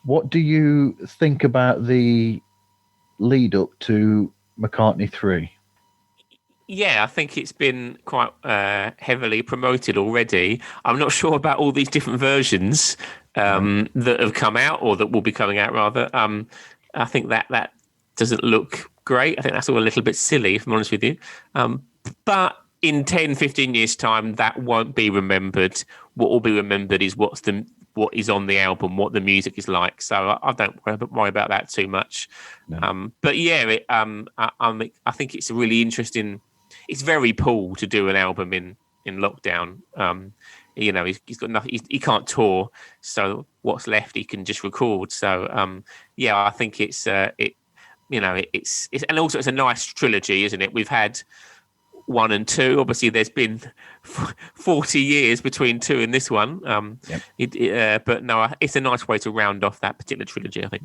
what do you think about the lead up to McCartney 3? Yeah, I think it's been quite heavily promoted already. I'm not sure about all these different versions that have come out, or that will be coming out, rather. I think that doesn't look great. I think that's all a little bit silly, if I'm honest with you. But in 10, 15 years' time, that won't be remembered. What will be remembered is what is on the album, what the music is like. So I don't worry about that too much. No. But yeah, I think it's a really interesting. It's very Paul to do an album in lockdown. He's got nothing. He can't tour, so what's left he can just record. So I think it's and also it's a nice trilogy, isn't it? We've had 1 and 2. Obviously, there's been 40 years between 2 and this one. But no, it's a nice way to round off that particular trilogy, I think.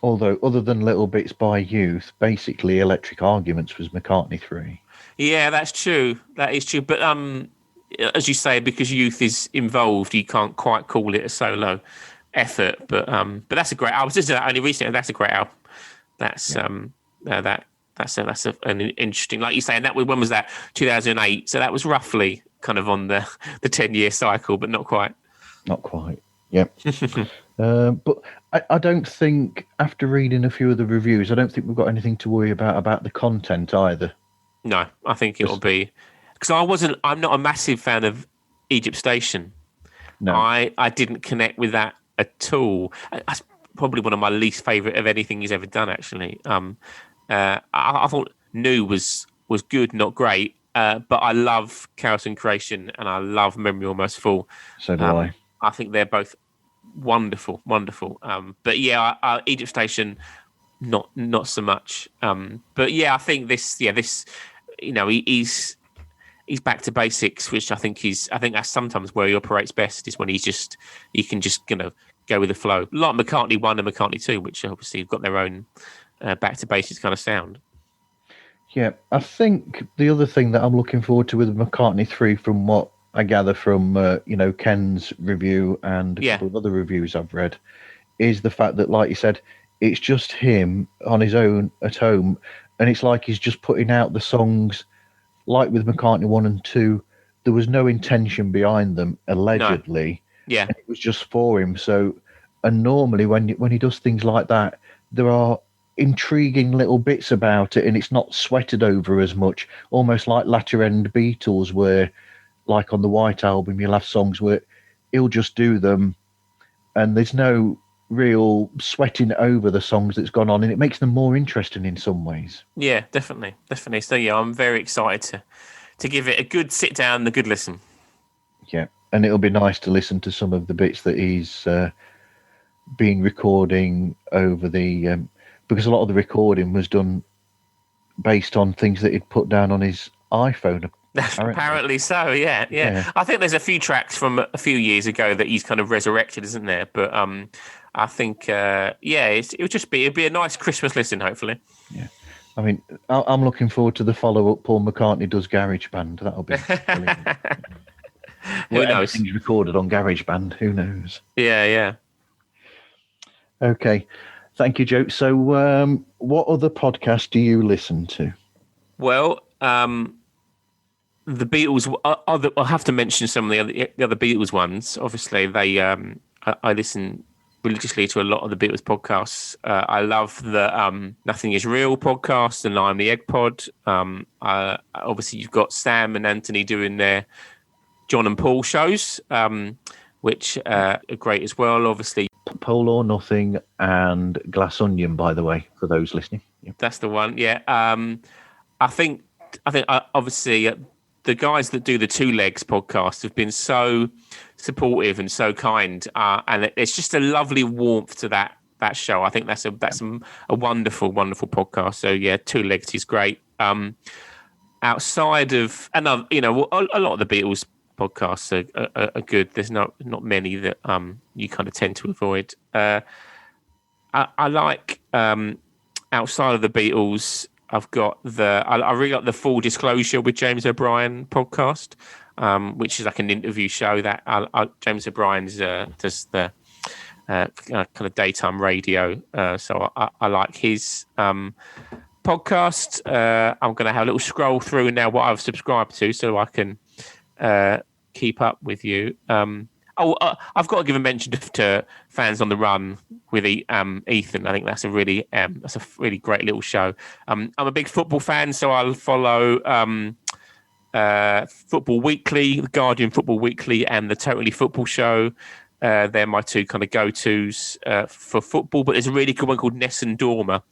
Although, other than Little Bits by Youth, basically Electric Arguments was McCartney 3. Yeah, that's true. That is true. But as you say, because Youth is involved, you can't quite call it a solo effort. But that's a great album. I was just only recently. That's a great album. That's an interesting, like you say. And that, when was that? 2008. So that was roughly kind of on the 10-year cycle, but not quite. Not quite. Yep. But I don't think, after reading a few of the reviews, I don't think we've got anything to worry about the content either. No, I think it'll be, because I'm not a massive fan of Egypt Station. No, I didn't connect with that at all. That's probably one of my least favourite of anything he's ever done, actually. I thought New was good, not great, but I love Chaos and Creation, and I love Memory Almost Full. So do I. I think they're both wonderful. But yeah, Egypt Station, not so much. But yeah, I think this, he's back to basics, which I think that's sometimes where he operates best, is when he can just go with the flow. Like McCartney 1 and McCartney 2, which obviously have got their own back to basics kind of sound. Yeah, I think the other thing that I'm looking forward to with McCartney 3, from what I gather from Ken's review and a couple of other reviews I've read, is the fact that, like you said, it's just him on his own at home, and it's like he's just putting out the songs. Like with McCartney 1 and 2, there was no intention behind them, allegedly. No. Yeah, and it was just for him. So, and normally when he does things like that, there are intriguing little bits about it, and it's not sweated over as much. Almost like latter end Beatles, where, like on the White Album, you'll have songs where he'll just do them, and there's no real sweating over the songs that's gone on, and it makes them more interesting in some ways. Yeah, definitely. So yeah, I'm very excited to give it a good sit down, a good listen. Yeah, and it'll be nice to listen to some of the bits that he's been recording over the because a lot of the recording was done based on things that he'd put down on his iPhone. Apparently so, yeah. I think there's a few tracks from a few years ago that he's kind of resurrected, isn't there? But I think, it'd be a nice Christmas listen, hopefully. Yeah, I mean, I'm looking forward to the follow-up. Paul McCartney does GarageBand. That'll be brilliant. Who knows? Everything's recorded on GarageBand. Who knows? Yeah. Okay, thank you, Joe. So, what other podcasts do you listen to? Well, the Beatles. I'll have to mention some of the other Beatles ones. Obviously, I listen religiously to a lot of the Beatles podcasts. I love the Nothing Is Real podcast and I'm the Egg Pod. Obviously, you've got Sam and Anthony doing their John and Paul shows, which are great as well. Obviously, Paul or Nothing and Glass Onion, by the way, for those listening. Yep. That's the one. Yeah. I think obviously the guys that do the Two Legs podcast have been so supportive and so kind, and it's just a lovely warmth to that show. I think that's a wonderful, wonderful podcast. So yeah, Two Legs is great. Outside of another, a lot of the Beatles podcasts are good. There's not many that you kind of tend to avoid. I like outside of the Beatles. I've got I really like the Full Disclosure with James O'Brien podcast, which is like an interview show that James O'Brien's does the kind of daytime radio. So I like his podcast. I'm going to have a little scroll through now what I've subscribed to so I can keep up with you. I've got to give a mention to Fans on the Run with Ethan. I think that's a really great little show. I'm a big football fan, so I'll follow Football Weekly, The Guardian Football Weekly, and the Totally Football Show. They're my two kind of go-tos for football. But there's a really good one called Ness and Dormer,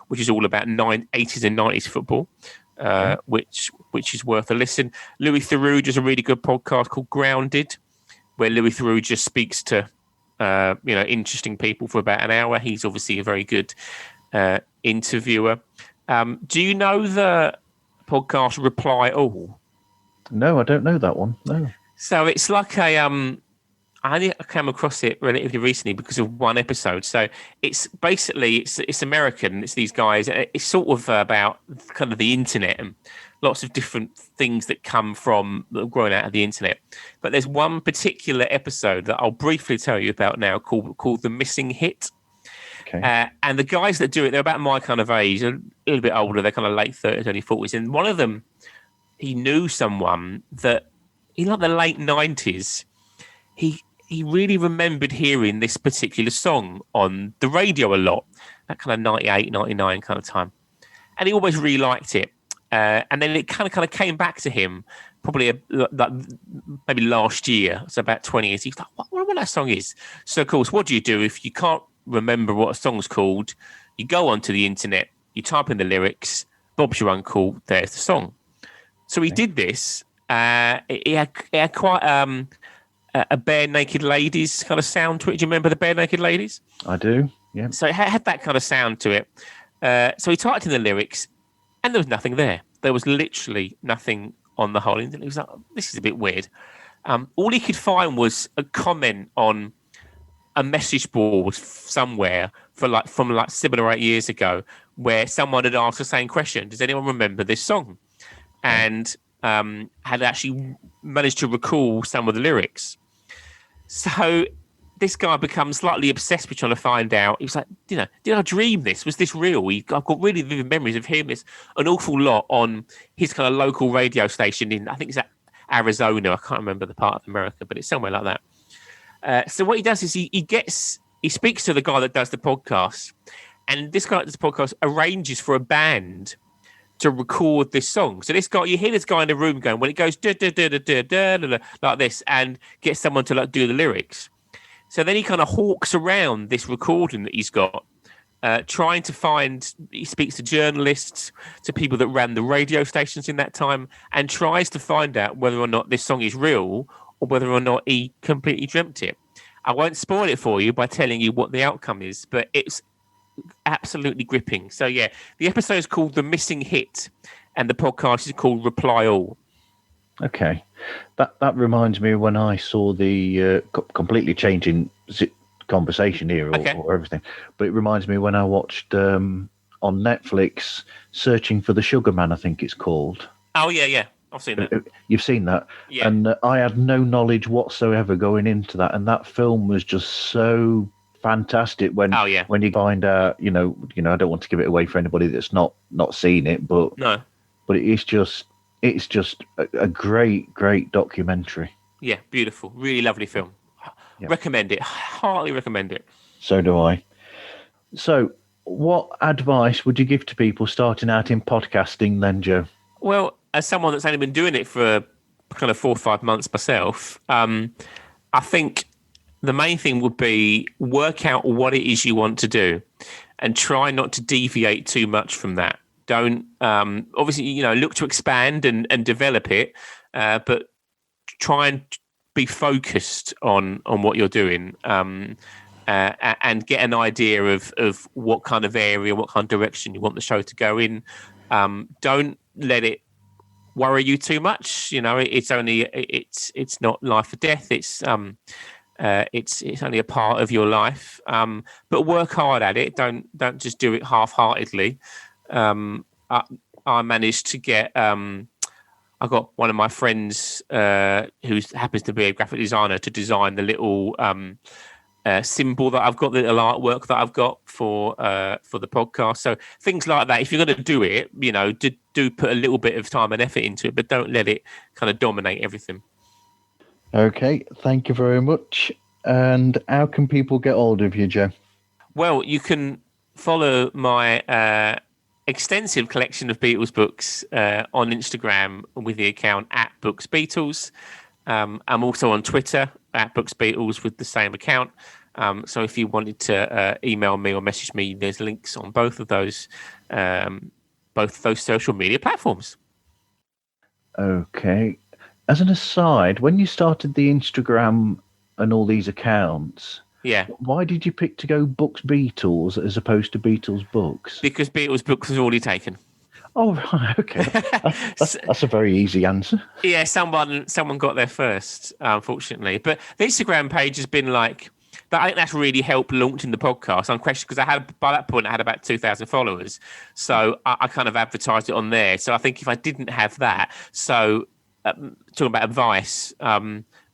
which is all about 80s and 90s football, which is worth a listen. Louis Theroux does a really good podcast called Grounded, where Louis Theroux just speaks to interesting people for about an hour. He's obviously a very good interviewer. Do you know the podcast Reply All? No, I don't know that one. No. So it's like I came across it relatively recently because of one episode. So it's basically it's American. It's these guys. It's sort of about kind of the internet and lots of different things that come from growing out of the internet. But there's one particular episode that I'll briefly tell you about now called The Missing Hit. Okay. And the guys that do it, they're about my kind of age, a little bit older. They're kind of late 30s, early 40s. And one of them, he knew someone that in like the late 90s, he really remembered hearing this particular song on the radio a lot, that kind of 98, 99 kind of time. And he always really liked it. And then it kind of came back to him probably maybe last year. So about 20 years. He's like, I wonder what that song is. So, of course, what do you do if you can't remember what a song's called? You go onto the internet, you type in the lyrics, Bob's Your Uncle, there's the song. So he did this. He had quite a Bare Naked Ladies kind of sound to it. Do you remember the Bare Naked Ladies? I do, yeah. So it had that kind of sound to it. So he typed in the lyrics, and there was nothing there. There was literally nothing on the whole internet. He was like, this is a bit weird. All he could find was a comment on a message board somewhere from 7 or 8 years ago where someone had asked the same question. Does anyone remember this song? And had actually managed to recall some of the lyrics. So this guy becomes slightly obsessed with trying to find out. He was like, did I dream this? Was this real? I've got really vivid memories of hearing this an awful lot on his kind of local radio station in, I think it's Arizona. I can't remember the part of America, but it's somewhere like that. So what he does is he speaks to the guy that does the podcast, and this guy that does the podcast arranges for a band to record this song. So this guy, you hear this guy in the room going, when it goes da, da, da, da, da, da, da, da, like this, and get someone to do the lyrics. So then he kind of hawks around this recording that he's got, trying to find, he speaks to journalists, to people that ran the radio stations in that time, and tries to find out whether or not this song is real or whether or not he completely dreamt it. I won't spoil it for you by telling you what the outcome is, but it's absolutely gripping. So yeah, the episode is called The Missing Hit, and the podcast is called Reply All. Okay, that reminds me when I saw the completely changing conversation here or everything, but it reminds me when I watched on Netflix Searching for the Sugar Man, I think it's called. Oh yeah, I've seen that. You've seen that? Yeah. And I had no knowledge whatsoever going into that, and that film was just so fantastic when you find out, I don't want to give it away for anybody that's not seen it, but it's just a great documentary. Yeah, beautiful, really lovely film. Yeah. Recommend it, heartily recommend it. So do I. So what advice would you give to people starting out in podcasting then, Joe? Well, as someone that's only been doing it for kind of 4 or 5 months myself, I think the main thing would be work out what it is you want to do and try not to deviate too much from that. Don't, obviously, look to expand and develop it, but try and be focused on what you're doing, and get an idea of what kind of area, what kind of direction you want the show to go in. Don't let it worry you too much. It's not life or death. It's only a part of your life. But work hard at it. Don't just do it half-heartedly. I managed to get. I got one of my friends who happens to be a graphic designer to design the little symbol that I've got, the little artwork that I've got for the podcast. So things like that. If you're going to do it, do put a little bit of time and effort into it, but don't let it kind of dominate everything. Okay, thank you very much. And how can people get hold of you, Joe? Well, you can follow my extensive collection of Beatles books on Instagram with the account @BooksBeatles. I'm also on Twitter @BooksBeatles with the same account. So if you wanted to email me or message me, there's links on both of those social media platforms. Okay. As an aside, when you started the Instagram and all these accounts, why did you pick to go Books Beatles as opposed to Beatles Books? Because Beatles Books was already taken. Oh, right, okay. That's a very easy answer. Yeah, someone got there first, unfortunately. But the Instagram page has been like, I think that's really helped launching the podcast. I'm questioning because by that point I had about 2,000 followers, so I kind of advertised it on there. So I think if I didn't have that, talking about advice,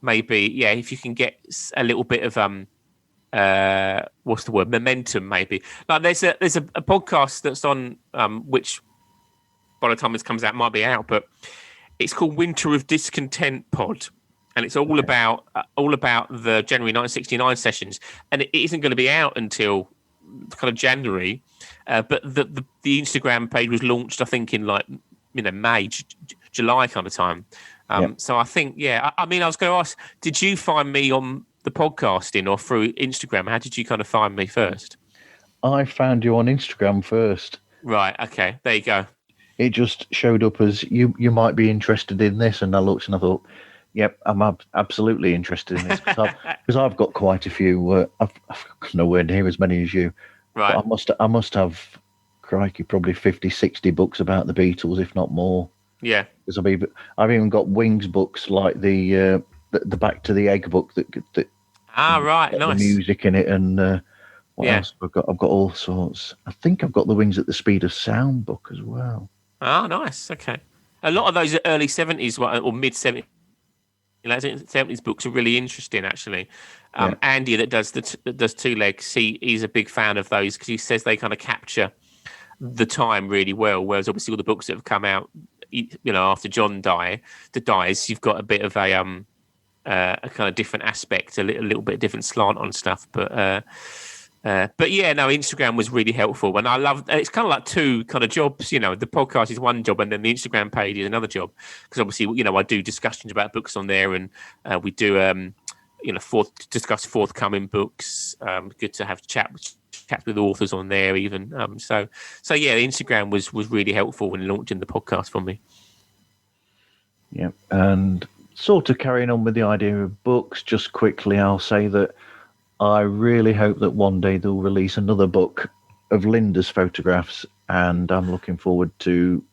maybe if you can get a little bit of what's the word, momentum, maybe. Like there's a podcast that's on which by the time this comes out might be out, but it's called Winter of Discontent Pod. And it's all about the January 1969 sessions, and it isn't going to be out until kind of January. But the Instagram page was launched, I think, in May, July kind of time. So I think, I mean, I was going to ask, did you find me on the podcasting or through Instagram? How did you kind of find me first? I found you on Instagram first. Right. Okay. There you go. It just showed up as you might be interested in this, and I looked and I thought, yep, I'm absolutely interested in this because I've got quite a few. I've nowhere near as many as you. Right. But I must have, crikey, probably 50, 60 books about the Beatles, if not more. Yeah. Because I've even got Wings books like the Back to the Egg book that right, nice. The music in it, and what else have I got? I've got all sorts. I think I've got the Wings at the Speed of Sound book as well. Oh, nice. Okay. A lot of those early 70s or mid 70s. 70s books are really interesting, actually. Andy, that does Two Legs, he's a big fan of those because he says they kind of capture the time really well. Whereas obviously all the books that have come out, after John dies, you've got a bit of a kind of different aspect, a little bit different slant on stuff. But yeah, no, Instagram was really helpful, and I love. It's kind of like two kind of jobs. The podcast is one job, and then the Instagram page is another job. Because obviously, I do discussions about books on there, and we do, discuss forthcoming books. Good to have chats with authors on there, even. So yeah, Instagram was really helpful when launching the podcast for me. Yeah, and sort of carrying on with the idea of books, just quickly, I'll say that I really hope that one day they'll release another book of Linda's photographs, and I'm looking forward to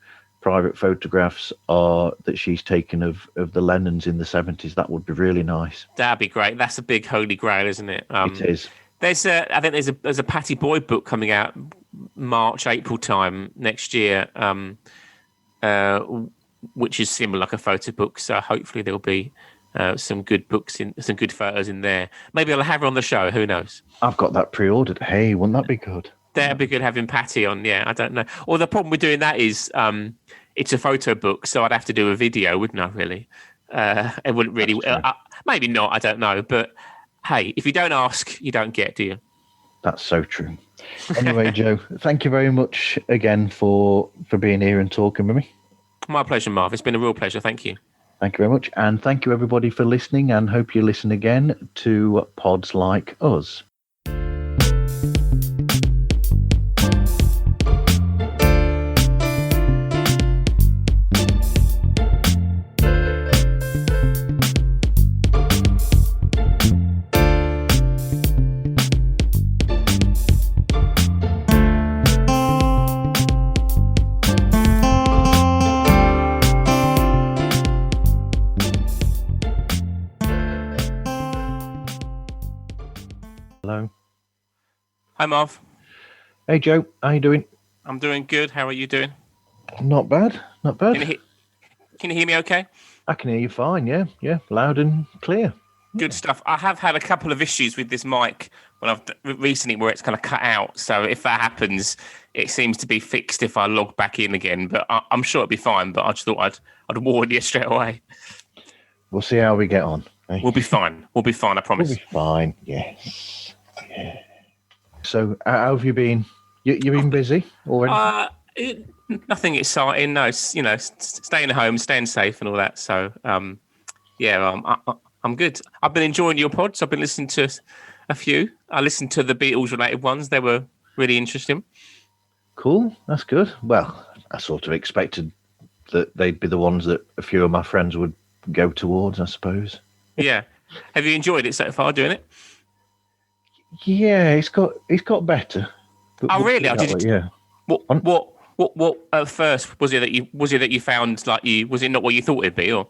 private photographs that she's taken of the Lennons in the 70s. That would be really nice. That'd be great. That's a big holy grail, isn't it? It is. I think there's a Pattie Boyd book coming out March, April time next year, which is similar, like a photo book. So hopefully there'll be some good books some good photos in there. Maybe I'll have her on the show. Who knows? I've got that pre-ordered. Hey, wouldn't that be good? That'd be good having Patty on. Yeah, I don't know. Or the problem with doing that is it's a photo book, so I'd have to do a video, wouldn't I? Really, it wouldn't really. Maybe not. I don't know. But hey, if you don't ask, you don't get, do you? That's so true. Anyway, Joe, thank you very much again for being here and talking with me. My pleasure, Marv. It's been a real pleasure. Thank you. Thank you very much. And thank you, everybody, for listening, and hope you listen again to Pods Like Us. Hello. Hi, Marv. Hey, Joe. How you doing? I'm doing good. How are you doing? Not bad. Not bad. Can you hear me okay? I can hear you fine. Yeah. Yeah. Loud and clear. Good stuff. I have had a couple of issues with this mic when I've recently where it's kind of cut out. So if that happens, it seems to be fixed if I log back in again. But I'm sure it'll be fine. But I just thought I'd warn you straight away. We'll see how we get on. Eh? We'll be fine. We'll be fine. I promise. We'll be fine. Yes. Yeah. So, how have you been? You've been busy already? Nothing exciting. No, staying home, staying safe, and all that. So, I'm good. I've been enjoying your pods. I've been listening to a few. I listened to the Beatles related ones. They were really interesting. Cool. That's good. Well, I sort of expected that they'd be the ones that a few of my friends would go towards, I suppose. Yeah. Have you enjoyed it so far doing it? Yeah, it's got better. Oh, really? Yeah. What at first was it that you found was it not what you thought it'd be, or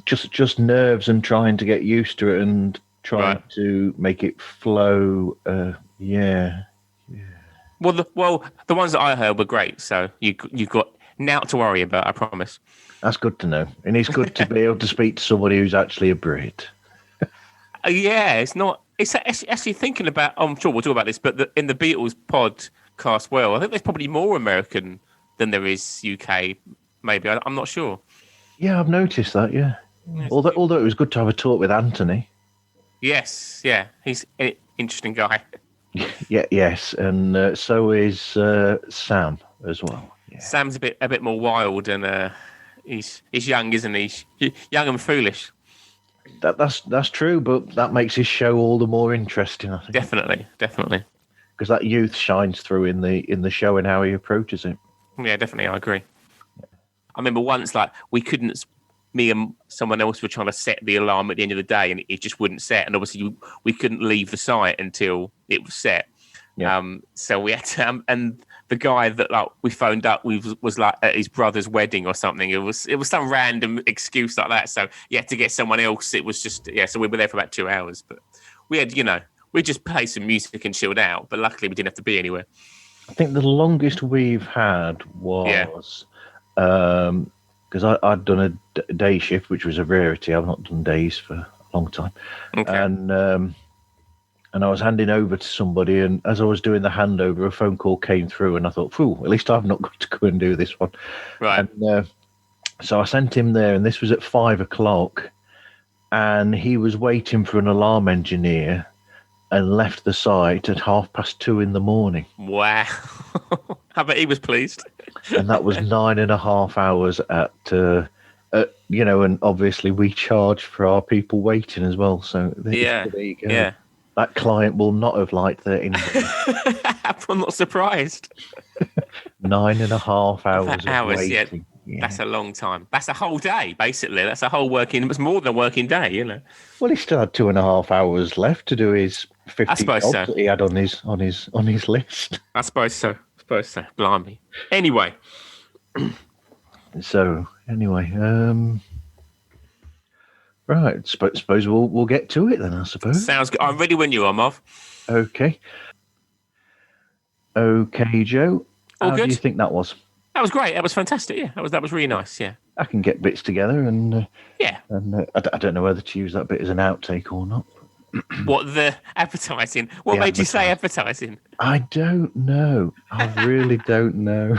just nerves and trying to get used to it and trying to make it flow. Yeah. Well, the ones that I heard were great. So you've got now to worry about. I promise. That's good to know, and it's good to be able to speak to somebody who's actually a Brit. Yeah, it's not. It's actually thinking about. I'm sure we'll talk about this, but in the Beatles podcast, I think there's probably more American than there is UK. Maybe I'm not sure. Yeah, I've noticed that. Yeah, although it was good to have a talk with Anthony. Yes, yeah, he's an interesting guy. Yeah, yes, and so is Sam as well. Yeah. Sam's a bit more wild, and he's young, isn't he? He's young and foolish. That's true, but that makes his show all the more interesting, I think. Definitely. Because that youth shines through in the show and how he approaches it. Yeah, definitely, I agree. I remember once, we couldn't. Me and someone else were trying to set the alarm at the end of the day, and it just wouldn't set. And obviously, we couldn't leave the site until it was set. Yeah. So we had to, and the guy that we phoned up was at his brother's wedding or something. It was some random excuse like that. So you had to get someone else. It was just So we were there for about 2 hours, but we had we just played some music and chilled out. But luckily, we didn't have to be anywhere. I think the longest we've had was because I'd done a day shift, which was a rarity. I've not done days for a long time, okay. And I was handing over to somebody, and as I was doing the handover, a phone call came through, and I thought, "Phew, at least I've not got to go and do this one." Right. And so I sent him there, and this was at 5:00, and he was waiting for an alarm engineer, and left the site at 2:30 in the morning. Wow! I bet he was pleased. And that was 9.5 hours at. And obviously we charge for our people waiting as well. So there you go. Yeah. That client will not have liked that invoice. I'm not surprised. 9.5 hours of waiting. Yeah. That's a long time. That's a whole day, basically. That's a whole it's more than a working day, Well, he still had 2.5 hours left to do his 50 jobs that he had on his list. I suppose so. Blimey. Anyway. Right. Suppose we'll get to it then, I suppose. Sounds good. I'm ready when you are, Marv. Okay, Joe. All How good? do you think that was? That was great. That was fantastic. Yeah, that was really nice. Yeah. I can get bits together, and and I don't know whether to use that bit as an outtake or not. What, the advertising? What made you say advertising? I don't know. I really don't know.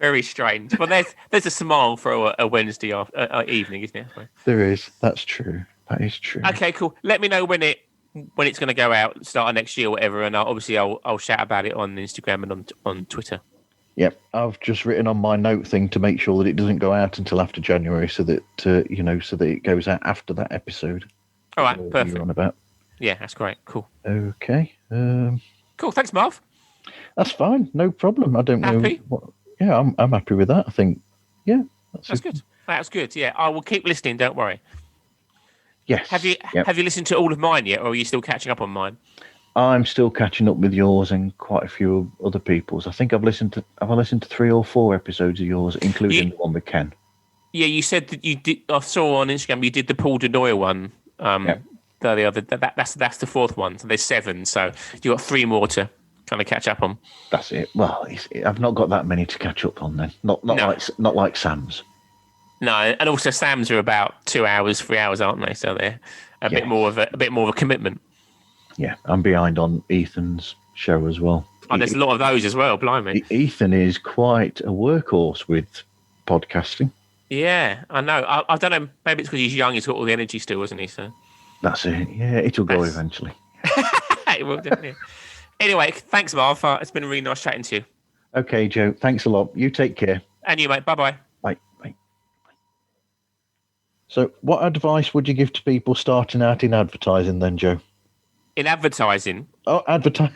Very strange. Well, there's a smile for a Wednesday evening, isn't there? There is. That's true. That is true. Okay, cool. Let me know when it's going to go out, start of next year or whatever, and I'll shout about it on Instagram and on Twitter. Yep, I've just written on my note thing to make sure that it doesn't go out until after January, so that so that it goes out after that episode. All right, perfect. You're on about. Yeah, that's great. Cool. Okay. Cool. Thanks, Marv. That's fine. No problem. I don't know. Yeah, I'm happy with that. I think. Yeah, that's good. That's good. Yeah, I will keep listening. Don't worry. Yes. Have you listened to all of mine yet, or are you still catching up on mine? I'm still catching up with yours and quite a few other people's. I think I've listened to 3 or 4 episodes of yours, including the one with Ken. Yeah, you said that you did. I saw on Instagram you did the Paul Denoyer one. Yeah. That's the fourth one. So there's 7. So you got 3 more to kind of catch up on. That's it. Well, I've not got that many to catch up on then. Not like Sam's. No, and also Sam's are about 2 hours, 3 hours, aren't they? So they're a bit more of a commitment. Yeah, I'm behind on Ethan's show as well. Oh, there's a lot of those as well. Blimey, Ethan is quite a workhorse with podcasting. Yeah, I know. I don't know. Maybe it's because he's young. He's got all the energy still, isn't he? So that's it. Yeah, it'll go eventually. It will, definitely. Anyway, thanks, Marv. It's been really nice chatting to you. Okay, Joe. Thanks a lot. You take care. And you, mate. Bye-bye. Bye. So, what advice would you give to people starting out in advertising then, Joe? In advertising? Oh, advertising.